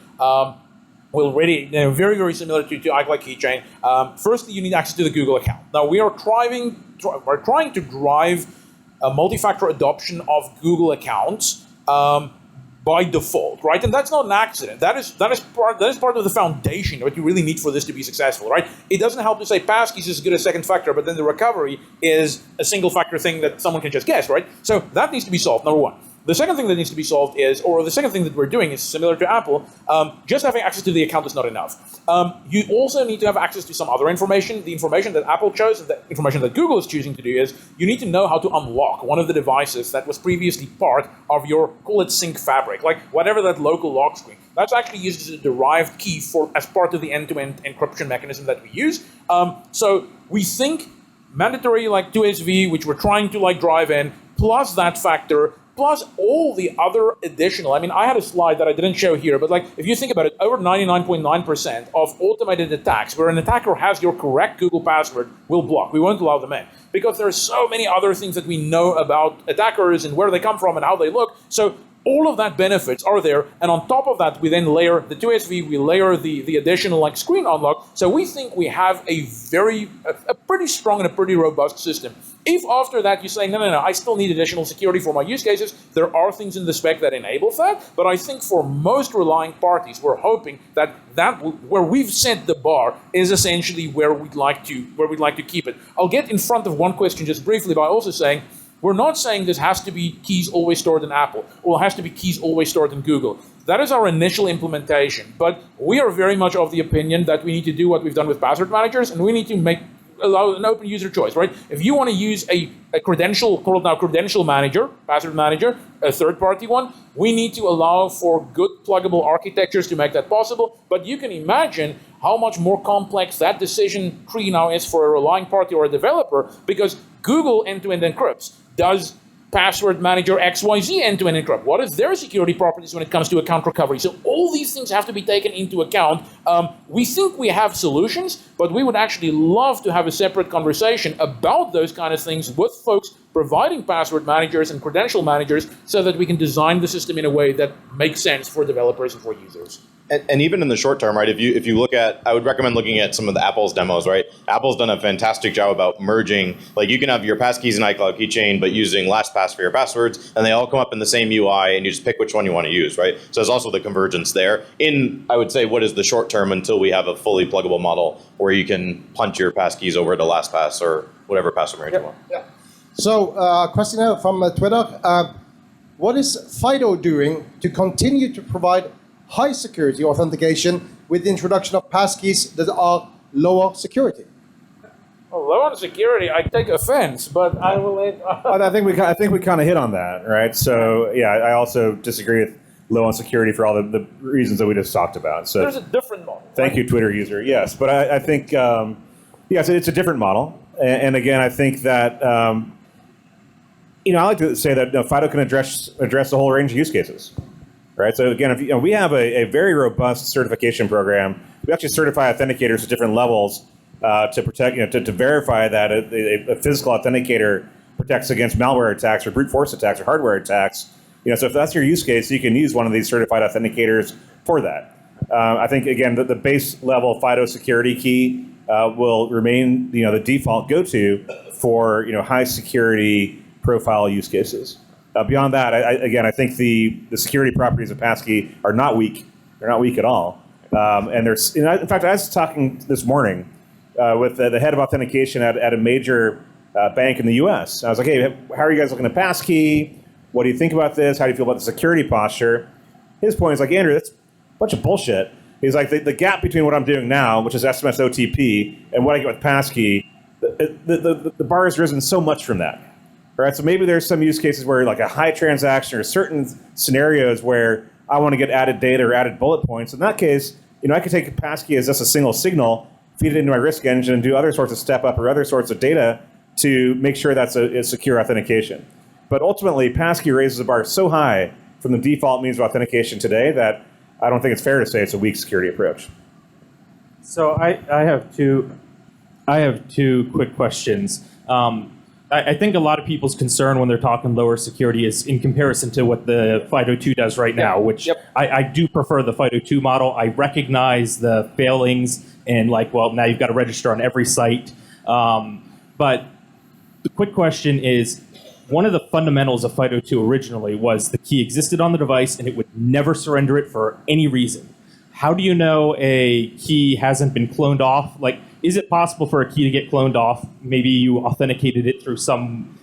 We'll very, very similar to iCloud Keychain. Firstly, you need access to the Google account. Now, we're trying to drive a multi-factor adoption of Google accounts by default, right? And that's not an accident. That is part of the foundation what you really need for this to be successful, right? It doesn't help to say passkeys is as good as second factor, but then the recovery is a single factor thing that someone can just guess, right? So that needs to be solved, number one. The second thing that needs to be solved is, or the second thing that we're doing is similar to Apple, just having access to the account is not enough. You also need to have access to some other information. The information that Apple chose and the information that Google is choosing to do is you need to know how to unlock one of the devices that was previously part of your, call it sync fabric, like whatever that local lock screen. That's actually used as a derived key as part of the end-to-end encryption mechanism that we use. So we think mandatory like 2SV, which we're trying to drive in, plus that factor, plus all the other additional, I had a slide that I didn't show here, but if you think about it, over 99.9% of automated attacks where an attacker has your correct Google password will block. We won't allow them in because there are so many other things that we know about attackers and where they come from and how they look. So all of that benefits are there, and on top of that, we then layer the 2SV, we layer the additional screen unlock. So we think we have a pretty strong and a pretty robust system. If after that you say, no, I still need additional security for my use cases, there are things in the spec that enable that, but I think for most relying parties, we're hoping that where we've set the bar is essentially where we'd like to keep it. I'll get in front of one question just briefly by also saying, We're not saying this has to be keys always stored in Apple, or it has to be keys always stored in Google. That is our initial implementation. But we are very much of the opinion that we need to do what we've done with password managers, and we need to allow an open user choice, right? If you want to use a credential, called now credential manager, password manager, a third-party one, we need to allow for good pluggable architectures to make that possible. But you can imagine how much more complex that decision tree now is for a relying party or a developer, because Google end-to-end encrypts. Does Password Manager XYZ end-to-end encrypt? What is their security properties when it comes to account recovery? So all these things have to be taken into account. We think we have solutions, but we would actually love to have a separate conversation about those kind of things with folks providing password managers and credential managers so that we can design the system in a way that makes sense for developers and for users. And even in the short term, right, if you look at, I would recommend looking at some of the Apple's demos, right? Apple's done a fantastic job about merging, like you can have your passkeys and iCloud keychain, but using LastPass for your passwords, and they all come up in the same UI, and you just pick which one you want to use, right? So there's also the convergence there. In, I would say, what is the short term until we have a fully pluggable model where you can punch your passkeys over to LastPass or whatever password manager you want. Yeah. So, question here from Twitter. What is FIDO doing to continue to provide high security authentication with the introduction of passkeys that are lower security? Well, low on security, I take offense, but I will let... I think we kind of hit on that, right? So yeah, I also disagree with low on security for all the reasons that we just talked about. So there's a different model. Thank you, Twitter user. Yes, but I think yes, it's a different model, and again, I think that I like to say that FIDO can address the whole range of use cases. Right. So again, if we have a very robust certification program, we actually certify authenticators at different levels to protect, to verify that a physical authenticator protects against malware attacks or brute force attacks or hardware attacks. So if that's your use case, you can use one of these certified authenticators for that. I think again the base level FIDO security key will remain the default go-to for high security profile use cases. Beyond that, I think the security properties of Passkey are not weak. They're not weak at all. And there's, in fact, I was talking this morning with the head of authentication at a major bank in the U.S. I was like, hey, how are you guys looking at Passkey? What do you think about this? How do you feel about the security posture? His point is like, Andrew, that's a bunch of bullshit. He's like, the gap between what I'm doing now, which is SMS OTP, and what I get with Passkey, the bar has risen so much from that. Right, so maybe there's some use cases where like a high transaction or certain scenarios where I want to get added data or added bullet points. In that case, I could take a Passkey as just a single signal, feed it into my risk engine, and do other sorts of step up or other sorts of data to make sure that's a secure authentication. But ultimately, Passkey raises the bar so high from the default means of authentication today that I don't think it's fair to say it's a weak security approach. So I have two quick questions. I think a lot of people's concern when they're talking lower security is in comparison to what the FIDO2 does right now, which I do prefer the FIDO2 model. I recognize the failings and now you've got to register on every site. But the quick question is, one of the fundamentals of FIDO2 originally was the key existed on the device and it would never surrender it for any reason. How do you know a key hasn't been cloned off? Is it possible for a key to get cloned off? Maybe you authenticated it through some,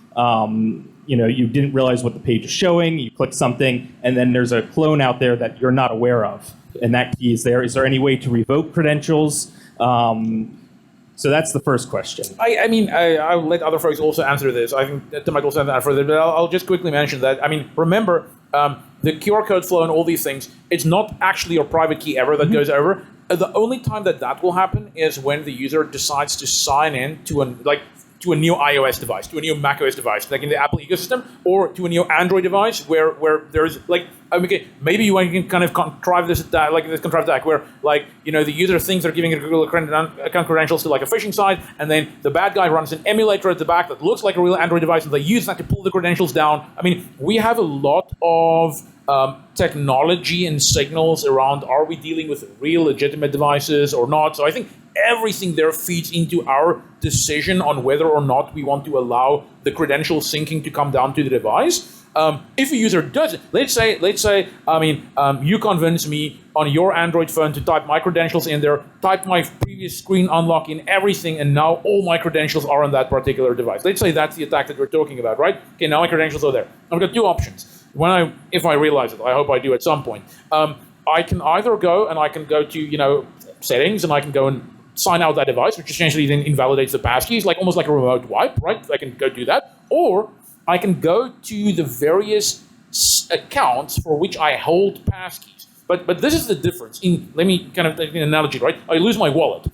you didn't realize what the page is showing, you click something, and then there's a clone out there that you're not aware of, and that key is there. Is there any way to revoke credentials? So that's the first question. I'll let other folks also answer this. I think Tim might also answer this, but I'll just quickly mention that. Remember, the QR code flow and all these things, it's not actually your private key ever that goes over. The only time that will happen is when the user decides to sign in to a new iOS device, to a new macOS device, like in the Apple ecosystem, or to a new Android device where there's maybe you can kind of contrive this attack, where the user thinks they're giving a Google account credentials to a phishing site, and then the bad guy runs an emulator at the back that looks like a real Android device, and they use that to pull the credentials down. We have a lot of technology and signals around, are we dealing with real legitimate devices or not? So I think everything there feeds into our decision on whether or not we want to allow the credential syncing to come down to the device. If a user does it, let's say, you convince me on your Android phone to type my credentials in there, type my previous screen unlock in everything, and now all my credentials are on that particular device. Let's say that's the attack that we're talking about, right? Okay, now my credentials are there. I've got two options. If I realize it, I hope I do at some point. I can either go and I can go to settings, and I can go and sign out that device, which essentially then invalidates the passkeys, almost like a remote wipe, right? I can go do that, or I can go to the various accounts for which I hold passkeys. But this is the difference. Let me kind of take an analogy, right? I lose my wallet.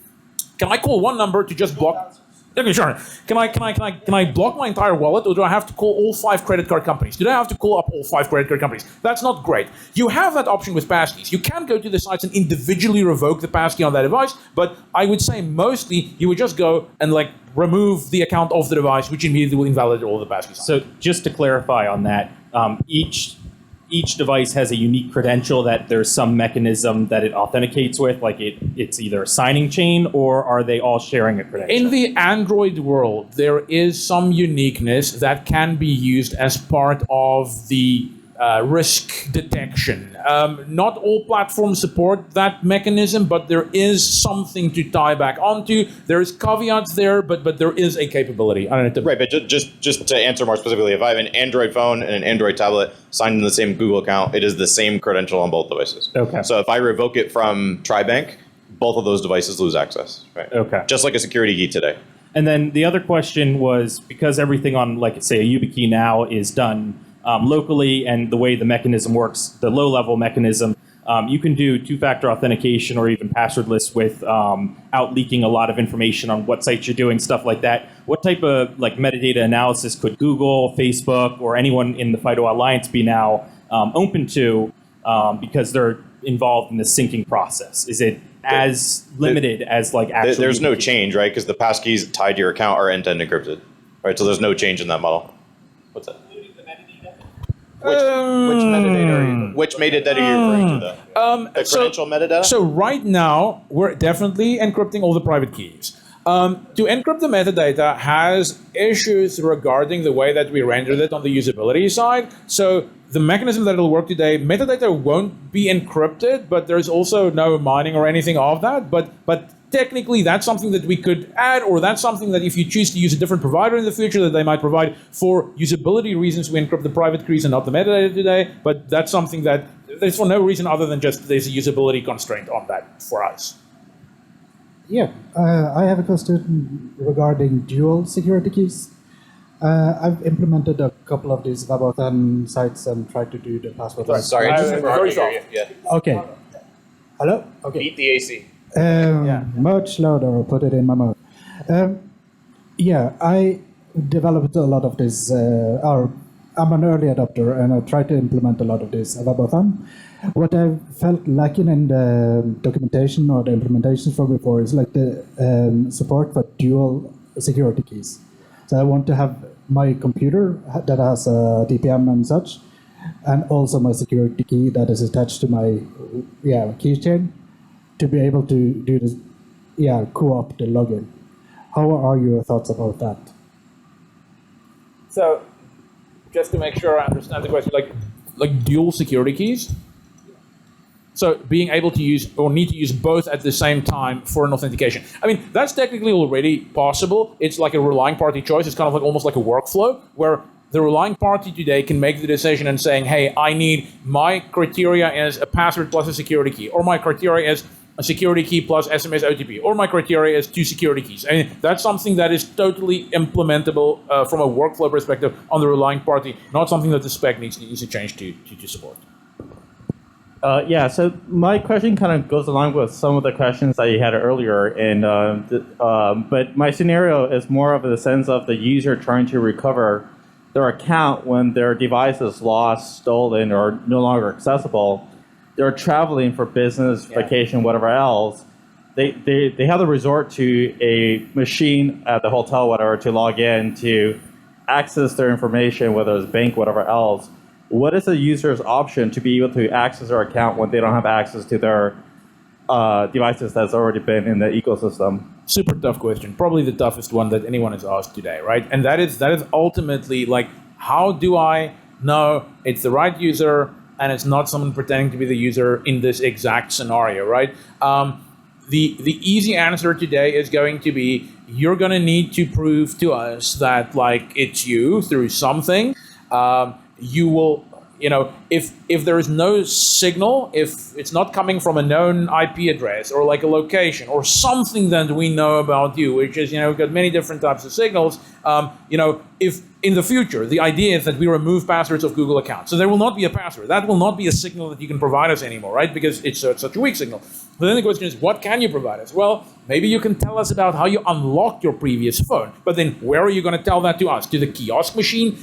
Can I call one number to just block? Okay, sure. Can I block my entire wallet, or do I have to call all 5 credit card companies? Do I have to call up all 5 credit card companies? That's not great. You have that option with passkeys. You can go to the sites and individually revoke the passkey on that device, but I would say mostly you would just go and remove the account of the device, which immediately will invalidate all the passkeys. So just to clarify on that, each device has a unique credential that there's some mechanism that it authenticates with, it's either a signing chain, or are they all sharing a credential? In the Android world, there is some uniqueness that can be used as part of the risk detection. Not all platforms support that mechanism, but there is something to tie back onto. There's caveats there, but there is a capability. I don't know. Right, but just to answer more specifically, if I have an Android phone and an Android tablet signed in the same Google account, it is the same credential on both devices. Okay. So if I revoke it from TriBank, both of those devices lose access. Right. Okay. Just like a security key today. And then the other question was, because everything on, say, a YubiKey now is done locally, and the way the mechanism works, the low-level mechanism, you can do two-factor authentication or even passwordless without leaking a lot of information on what sites you're doing, stuff like that. What type of metadata analysis could Google, Facebook, or anyone in the FIDO Alliance be now open to because they're involved in the syncing process? Is it as limited as actually? There's no change, right? Because the passkeys tied to your account are end-to-end encrypted, right? So there's no change in that model. What's that? Which metadata which metadata are you referring to, though? The credential metadata? So right now, we're definitely encrypting all the private keys. To encrypt the metadata has issues regarding the way that we rendered it on the usability side. So the mechanism that it'll work today, metadata won't be encrypted, but there's also no mining or anything of that. But technically, that's something that we could add, or that's something that if you choose to use a different provider in the future, that they might provide. For usability reasons, we encrypt the private keys and not the metadata today, but that's something that there's for no reason other than just there's a usability constraint on that for us. Yeah, I have a question regarding dual security keys. I've implemented a couple of these WebAuthn sites and tried to do the password. Sorry, very sorry. Yeah. Okay. Hello? Okay. Beat the AC. Much louder, I'll put it in my mouth. I developed a lot of this, I'm an early adopter, and I tried to implement a lot of this WebAuthn. What I felt lacking in the documentation or the implementation from before is the support for dual security keys. So I want to have my computer that has a DPM and such, and also my security key that is attached to my keychain, to be able to do this, co-op the login. How are your thoughts about that? So, just to make sure I understand the question, like dual security keys? So being able to use or need to use both at the same time for an authentication. I mean, that's technically already possible. It's like a relying party choice. It's kind of almost like a workflow where the relying party today can make the decision and saying, hey, I need my criteria as a password plus a security key, or my criteria as a security key plus SMS OTP, or my criteria is 2 security keys. I mean, that's something that is totally implementable from a workflow perspective on the relying party, not something that the spec needs to change to support. So my question kind of goes along with some of the questions that you had earlier, and but my scenario is more of the sense of the user trying to recover their account when their device is lost, stolen, or no longer accessible. They're traveling for business, vacation, whatever else. They have to resort to a machine at the hotel, whatever, to log in to access their information, whether it's bank, whatever else. what is a user's option to be able to access their account when they don't have access to their devices that's already been in the ecosystem? Super tough question. Probably the toughest one that anyone has asked today, right? And that is ultimately like, how do I know it's the right user and it's not someone pretending to be the user in this exact scenario, right? The easy answer today is going to be, you're going to need to prove to us that like it's you through something. You will, if there is no signal, if it's not coming from a known IP address or like a location or something that we know about you, which is, we've got many different types of signals, if in the future, the idea is that we remove passwords of Google accounts. So there will not be a password. That will not be a signal that you can provide us anymore, right? Because it's such a weak signal. But then the question is, what can you provide us? Well, maybe you can tell us about how you unlocked your previous phone. But then where are you going to tell that to us? To the kiosk machine?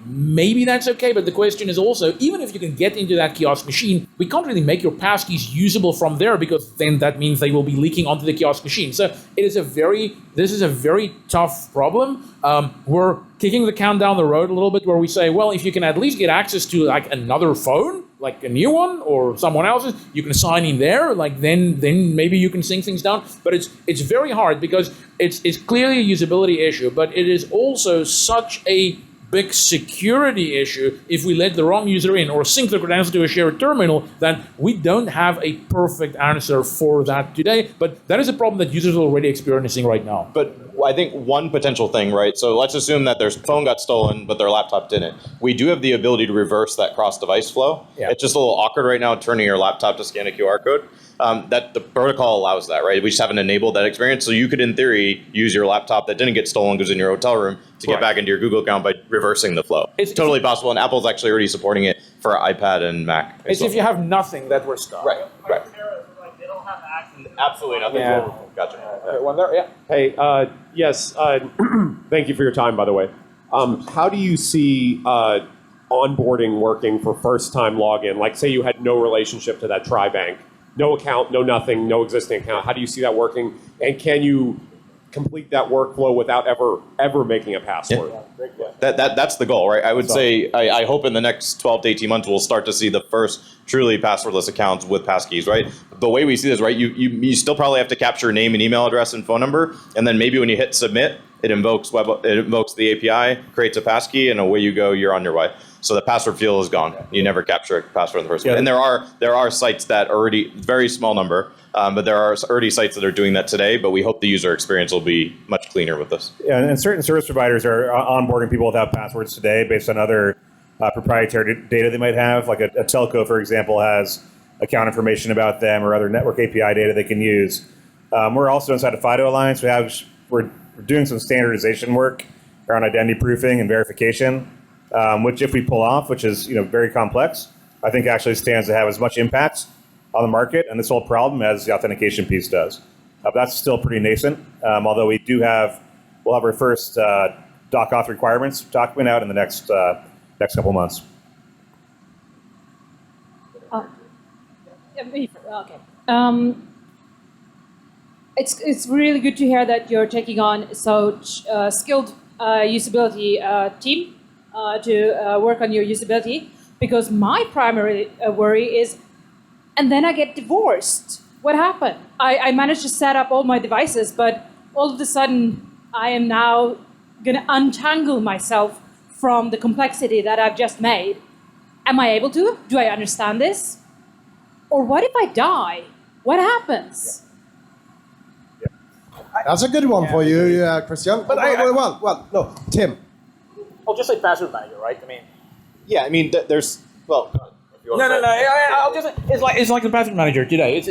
Maybe that's okay, but the question is also, even if you can get into that kiosk machine, we can't really make your passkeys usable from there, because then that means they will be leaking onto the kiosk machine. So this is a very tough problem. We're kicking the can down the road a little bit, where we say, well, if you can at least get access to like another phone, like a new one or someone else's, you can sign in there, like then maybe you can sync things down. But it's very hard, because it's clearly a usability issue, but it is also such a big security issue if we let the wrong user in or sync the credentials to a shared terminal, then we don't have a perfect answer for that today. But that is a problem that users are already experiencing right now. But I think one potential thing, right? So let's assume that their phone got stolen, but their laptop didn't. We do have the ability to reverse that cross-device flow. Yeah. It's just a little awkward right now, turning your laptop to scan a QR code. That the protocol allows that, right? We just haven't enabled that experience. So you could, in theory, use your laptop that didn't get stolen because in your hotel room to get back into your Google account by reversing the flow. It's totally possible, and Apple's actually already supporting it for iPad and Mac. It's if you have nothing that we're stuck. Right. They don't have access. Absolutely nothing. Yeah. Gotcha. One there, yeah. Hey, yes, thank you for your time, by the way. How do you see onboarding working for first-time login? Like, say you had no relationship to that TriBank, no account, no nothing, no existing account. How do you see that working? And can you complete that workflow without ever making a password? Yeah. That's the goal, right? I would say, I hope in the next 12 to 18 months, we'll start to see the first truly passwordless accounts with passkeys, right? The way we see this, right, you still probably have to capture name and email address and phone number, and then maybe when you hit submit, it invokes the API, creates a passkey, and away you go, you're on your way. So the password field is gone. You never capture a password in the first place. And there are sites that already, very small number, but there are already sites that are doing that today, but we hope the user experience will be much cleaner with this. Yeah, and certain service providers are onboarding people without passwords today based on other proprietary data they might have. Like a telco, for example, has account information about them or other network API data they can use. We're also inside of FIDO Alliance. We're doing some standardization work around identity proofing and verification, which if we pull off, which is very complex, I think actually stands to have as much impact on the market and this whole problem as the authentication piece does. But that's still pretty nascent, although we'll have our first doc auth requirements document out in the next couple months. Okay. It's really good to hear that you're taking on such skilled usability team to work on your usability, because my primary worry is, and then I get divorced. What happened? I managed to set up all my devices, but all of a sudden I am now going to untangle myself from the complexity that I've just made. Am I able to? Do I understand this? Or what if I die? What happens? That's a good one for you, Christian. But no, Tim. I'll just say password manager, right? Yeah, there's, well... No. I'll just say, it's like the password manager today.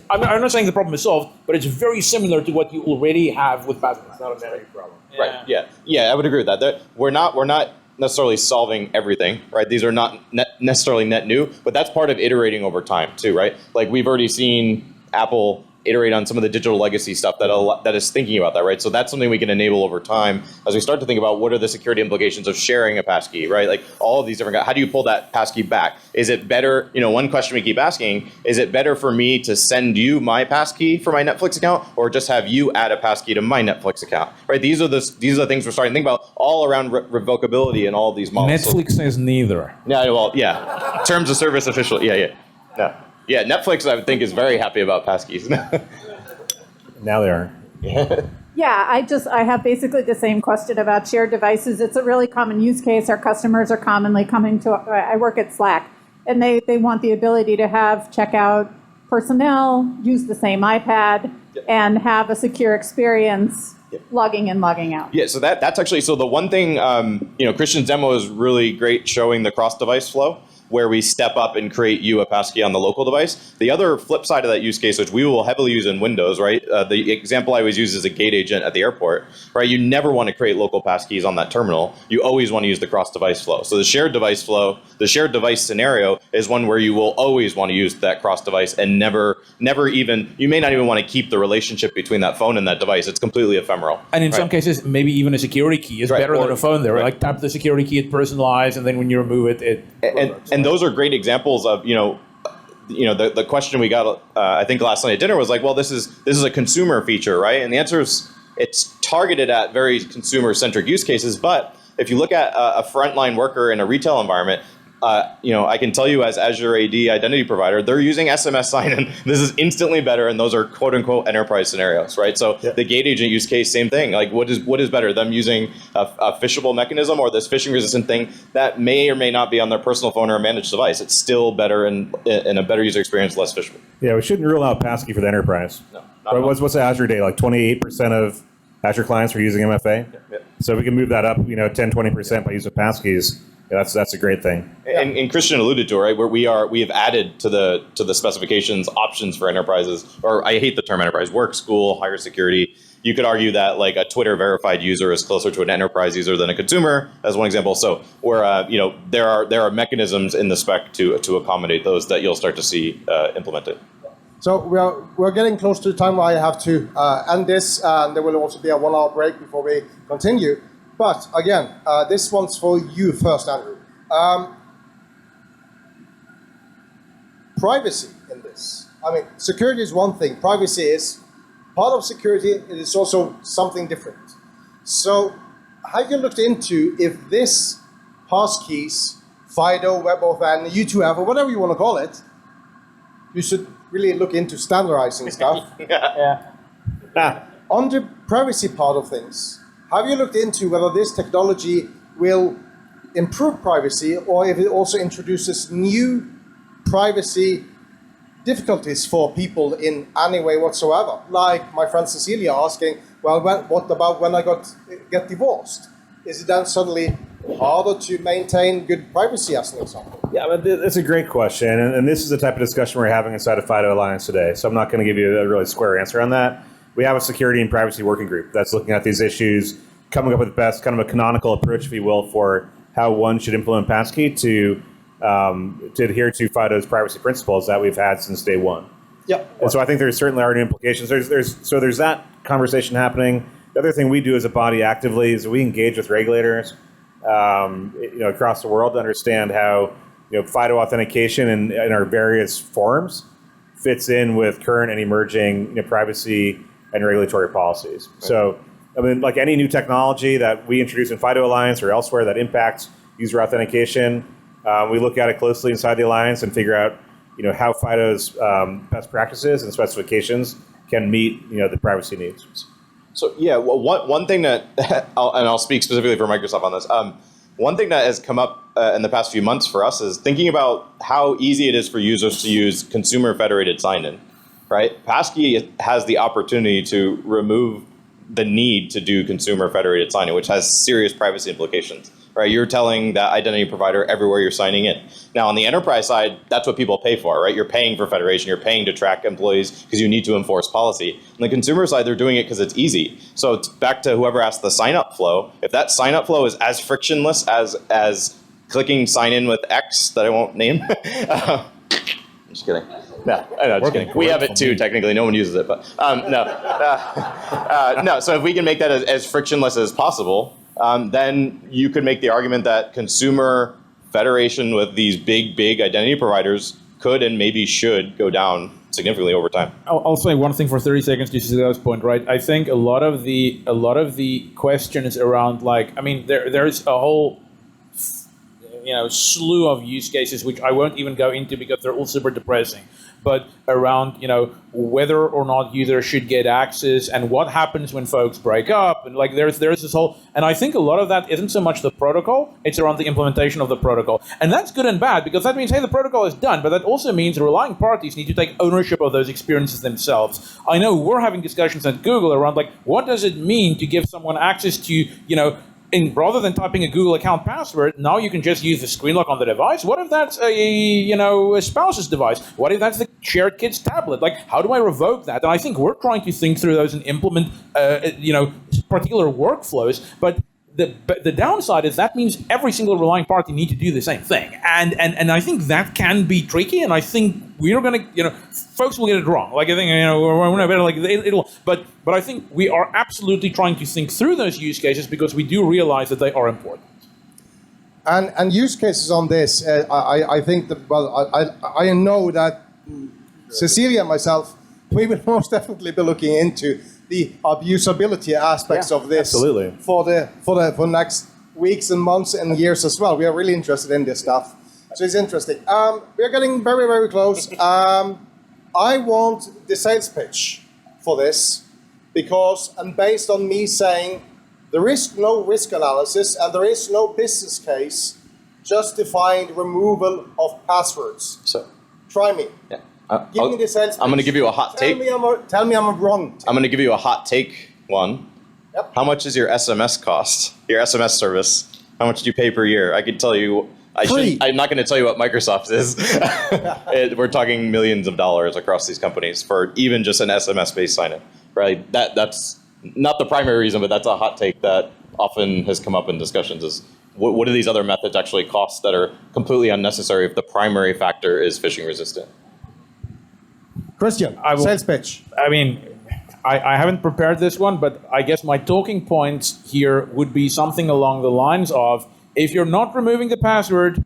I'm not saying the problem is solved, but it's very similar to what you already have with password manager. It's not a very problem. Right. Yeah. I would agree with that. We're not necessarily solving everything, right? These are not necessarily net new, but that's part of iterating over time too, right? Like we've already seen Apple iterate on some of the digital legacy stuff that is thinking about that, right? So that's something we can enable over time as we start to think about what are the security implications of sharing a passkey, right? Like all of these different, how do you pull that passkey back? Is it better, one question we keep asking, is it better for me to send you my passkey for my Netflix account or just have you add a passkey to my Netflix account, right? These are the things we're starting to think about all around revocability and all of these models. Netflix says neither. Yeah, well, yeah. Terms of service official, yeah. No. Yeah, Netflix, I would think, is very happy about passkeys. Now they are. Yeah, I have basically the same question about shared devices. It's a really common use case. Our customers are commonly coming to, I work at Slack, and they want the ability to have checkout personnel use the same iPad and have a secure experience logging in, logging out. Yeah, so that's actually, so the one thing, Christian's demo is really great showing the cross-device flow, where we step up and create you a passkey on the local device. The other flip side of that use case, which we will heavily use in Windows, right? The example I always use is a gate agent at the airport, right? You never want to create local passkeys on that terminal. You always want to use the cross-device flow. So the shared device flow, the shared device scenario is one where you will always want to use that cross-device and never even, you may not even want to keep the relationship between that phone and that device. It's completely ephemeral. And in some cases, maybe even a security key is better than a phone there. Right? Like tap the security key, it personalized, and then when you remove it, And those are great examples of, the question we got, I think last night at dinner was like, well, this is a consumer feature, right? And the answer is it's targeted at very consumer-centric use cases. But if you look at a frontline worker in a retail environment, I can tell you as Azure AD identity provider, they're using SMS sign-in. This is instantly better, and those are quote-unquote enterprise scenarios, right? So the gate agent use case, same thing. Like, what is better, them using a phishable mechanism or this phishing-resistant thing that may or may not be on their personal phone or a managed device? It's still better and a better user experience, less phishable. Yeah, we shouldn't rule out Passkey for the enterprise. No, but what's the Azure data? Like 28% of Azure clients are using MFA. Yeah. So we can move that up, 10, 20% by using passkeys. Yeah, that's a great thing. And Christian alluded to it, right? Where we have added to the specifications options for enterprises, or I hate the term enterprise, work, school, higher security. You could argue that like a Twitter verified user is closer to an enterprise user than a consumer, as one example. So where there are mechanisms in the spec to accommodate those that you'll start to see implemented. So we're getting close to the time where I have to end this, and there will also be a 1 hour break before we continue. But again, this one's for you first, Andrew. Privacy in this. I mean, security is one thing. Privacy is part of security. It is also something different. So have you looked into if this passkeys, FIDO, WebAuthn, U2F, or whatever you want to call it, you should really look into standardizing stuff. On the privacy part of things, have you looked into whether this technology will improve privacy or if it also introduces new privacy difficulties for people in any way whatsoever? Like my friend Cecilia asking, well, what about when I get divorced? Is it then suddenly harder to maintain good privacy, as an example? Yeah, but it's a great question, and this is the type of discussion we're having inside of FIDO Alliance today, so I'm not going to give you a really square answer on that. We have a security and privacy working group that's looking at these issues, coming up with the best kind of a canonical approach, if you will, for how one should implement Passkey to adhere to FIDO's privacy principles that we've had since day one. Yeah. And so I think there's certainly already implications. There's that conversation happening. The other thing we do as a body actively is we engage with regulators, across the world to understand how FIDO authentication in our various forms fits in with current and emerging privacy and regulatory policies. Right. So, I mean, like any new technology that we introduce in FIDO Alliance or elsewhere that impacts user authentication, we look at it closely inside the Alliance and figure out, how FIDO's best practices and specifications can meet, the privacy needs. So yeah, well, one thing that, I'll speak specifically for Microsoft on this. One thing that has come up in the past few months for us is thinking about how easy it is for users to use consumer federated sign-in, right? Passkey has the opportunity to remove the need to do consumer federated sign-in, which has serious privacy implications, right? You're telling that identity provider everywhere you're signing in. Now, on the enterprise side, that's what people pay for, right? You're paying for federation, you're paying to track employees because you need to enforce policy. On the consumer side, they're doing it because it's easy. So it's back to whoever asked the sign-up flow. If that sign-up flow is as frictionless as clicking sign in with X that I won't name, I'm just kidding. No, I know, just kidding. We have it too, technically. No one uses it, but no. No, so if we can make that as frictionless as possible, then you could make the argument that consumer federation with these big identity providers could and maybe should go down significantly over time. I'll say one thing for 30 seconds to Cecilia's point, right? I think a lot of the questions around, like, I mean, there's a whole slew of use cases which I won't even go into because they're all super depressing. But around, whether or not users should get access and what happens when folks break up, and like there's this whole, and I think a lot of that isn't so much the protocol, it's around the implementation of the protocol. And that's good and bad, because that means, hey, the protocol is done, but that also means relying parties need to take ownership of those experiences themselves. I know we're having discussions at Google around, like, what does it mean to give someone access to, rather than typing a Google account password, now you can just use the screen lock on the device. What if that's a spouse's device? What if that's the shared kid's tablet? Like, how do I revoke that? And I think we're trying to think through those and implement, particular workflows. But the downside is that means every single relying party need to do the same thing. And I think that can be tricky. And I think we're going to, folks will get it wrong. Like, I think, we're not better, like, it'll, but I think we are absolutely trying to think through those use cases because we do realize that they are important. And use cases on this, I think that, I know that Cecilia and myself, we will most definitely be looking into the abusability aspects of this for the next weeks and months and years as well. We are really interested in this stuff. So it's interesting. We're getting very, very close. I want the sales pitch for this because, and based on me saying there is no risk analysis and there is no business case justifying removal of passwords. So try me. Yeah. Give me the sales pitch. I'm going to give you a hot take. Tell me I'm wrong. I'm going to give you a hot take one. Yep. How much is your SMS cost? Your SMS service? How much do you pay per year? I can tell you. I'm not going to tell you what Microsoft is. We're talking millions of dollars across these companies for even just an SMS-based sign-in. Right? That's not the primary reason, but that's a hot take that often has come up in discussions. Is what do these other methods actually cost that are completely unnecessary if the primary factor is phishing resistant? Christian, sales pitch. I mean, I haven't prepared this one, but I guess my talking points here would be something along the lines of, if you're not removing the password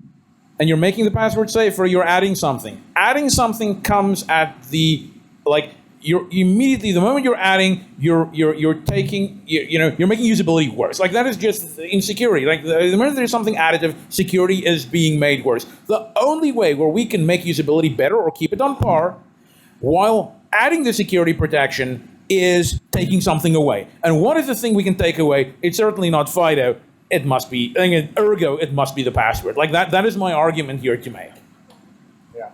and you're making the password safer, you're adding something. Adding something comes at the, like, you're immediately, the moment you're adding, you're taking, you're making usability worse. Like, that is just insecurity. Like, the minute there's something additive, security is being made worse. The only way where we can make usability better or keep it on par while adding the security protection is taking something away. And what is the thing we can take away? It's certainly not FIDO. It must be, ergo, it must be the password. Like, that is my argument here to make. Yeah.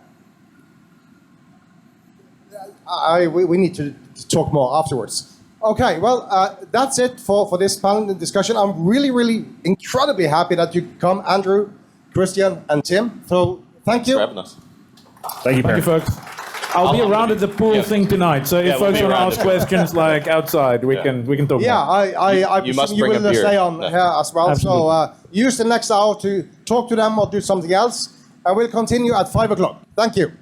We need to talk more afterwards. Okay, well, that's it for this panel discussion. I'm really, really incredibly happy that you come, Andrew, Christian, and Tim. So thank you. Thanks for having us. Thank you, Thank you, folks. I'll be around at the pool thing tonight, so if folks want to ask questions like outside, we can talk. Yeah, I You must presume you bring a will beer. stay on here as well. Absolutely. So use the next hour to talk to them or do something else, and we'll continue at 5 o'clock. Thank you.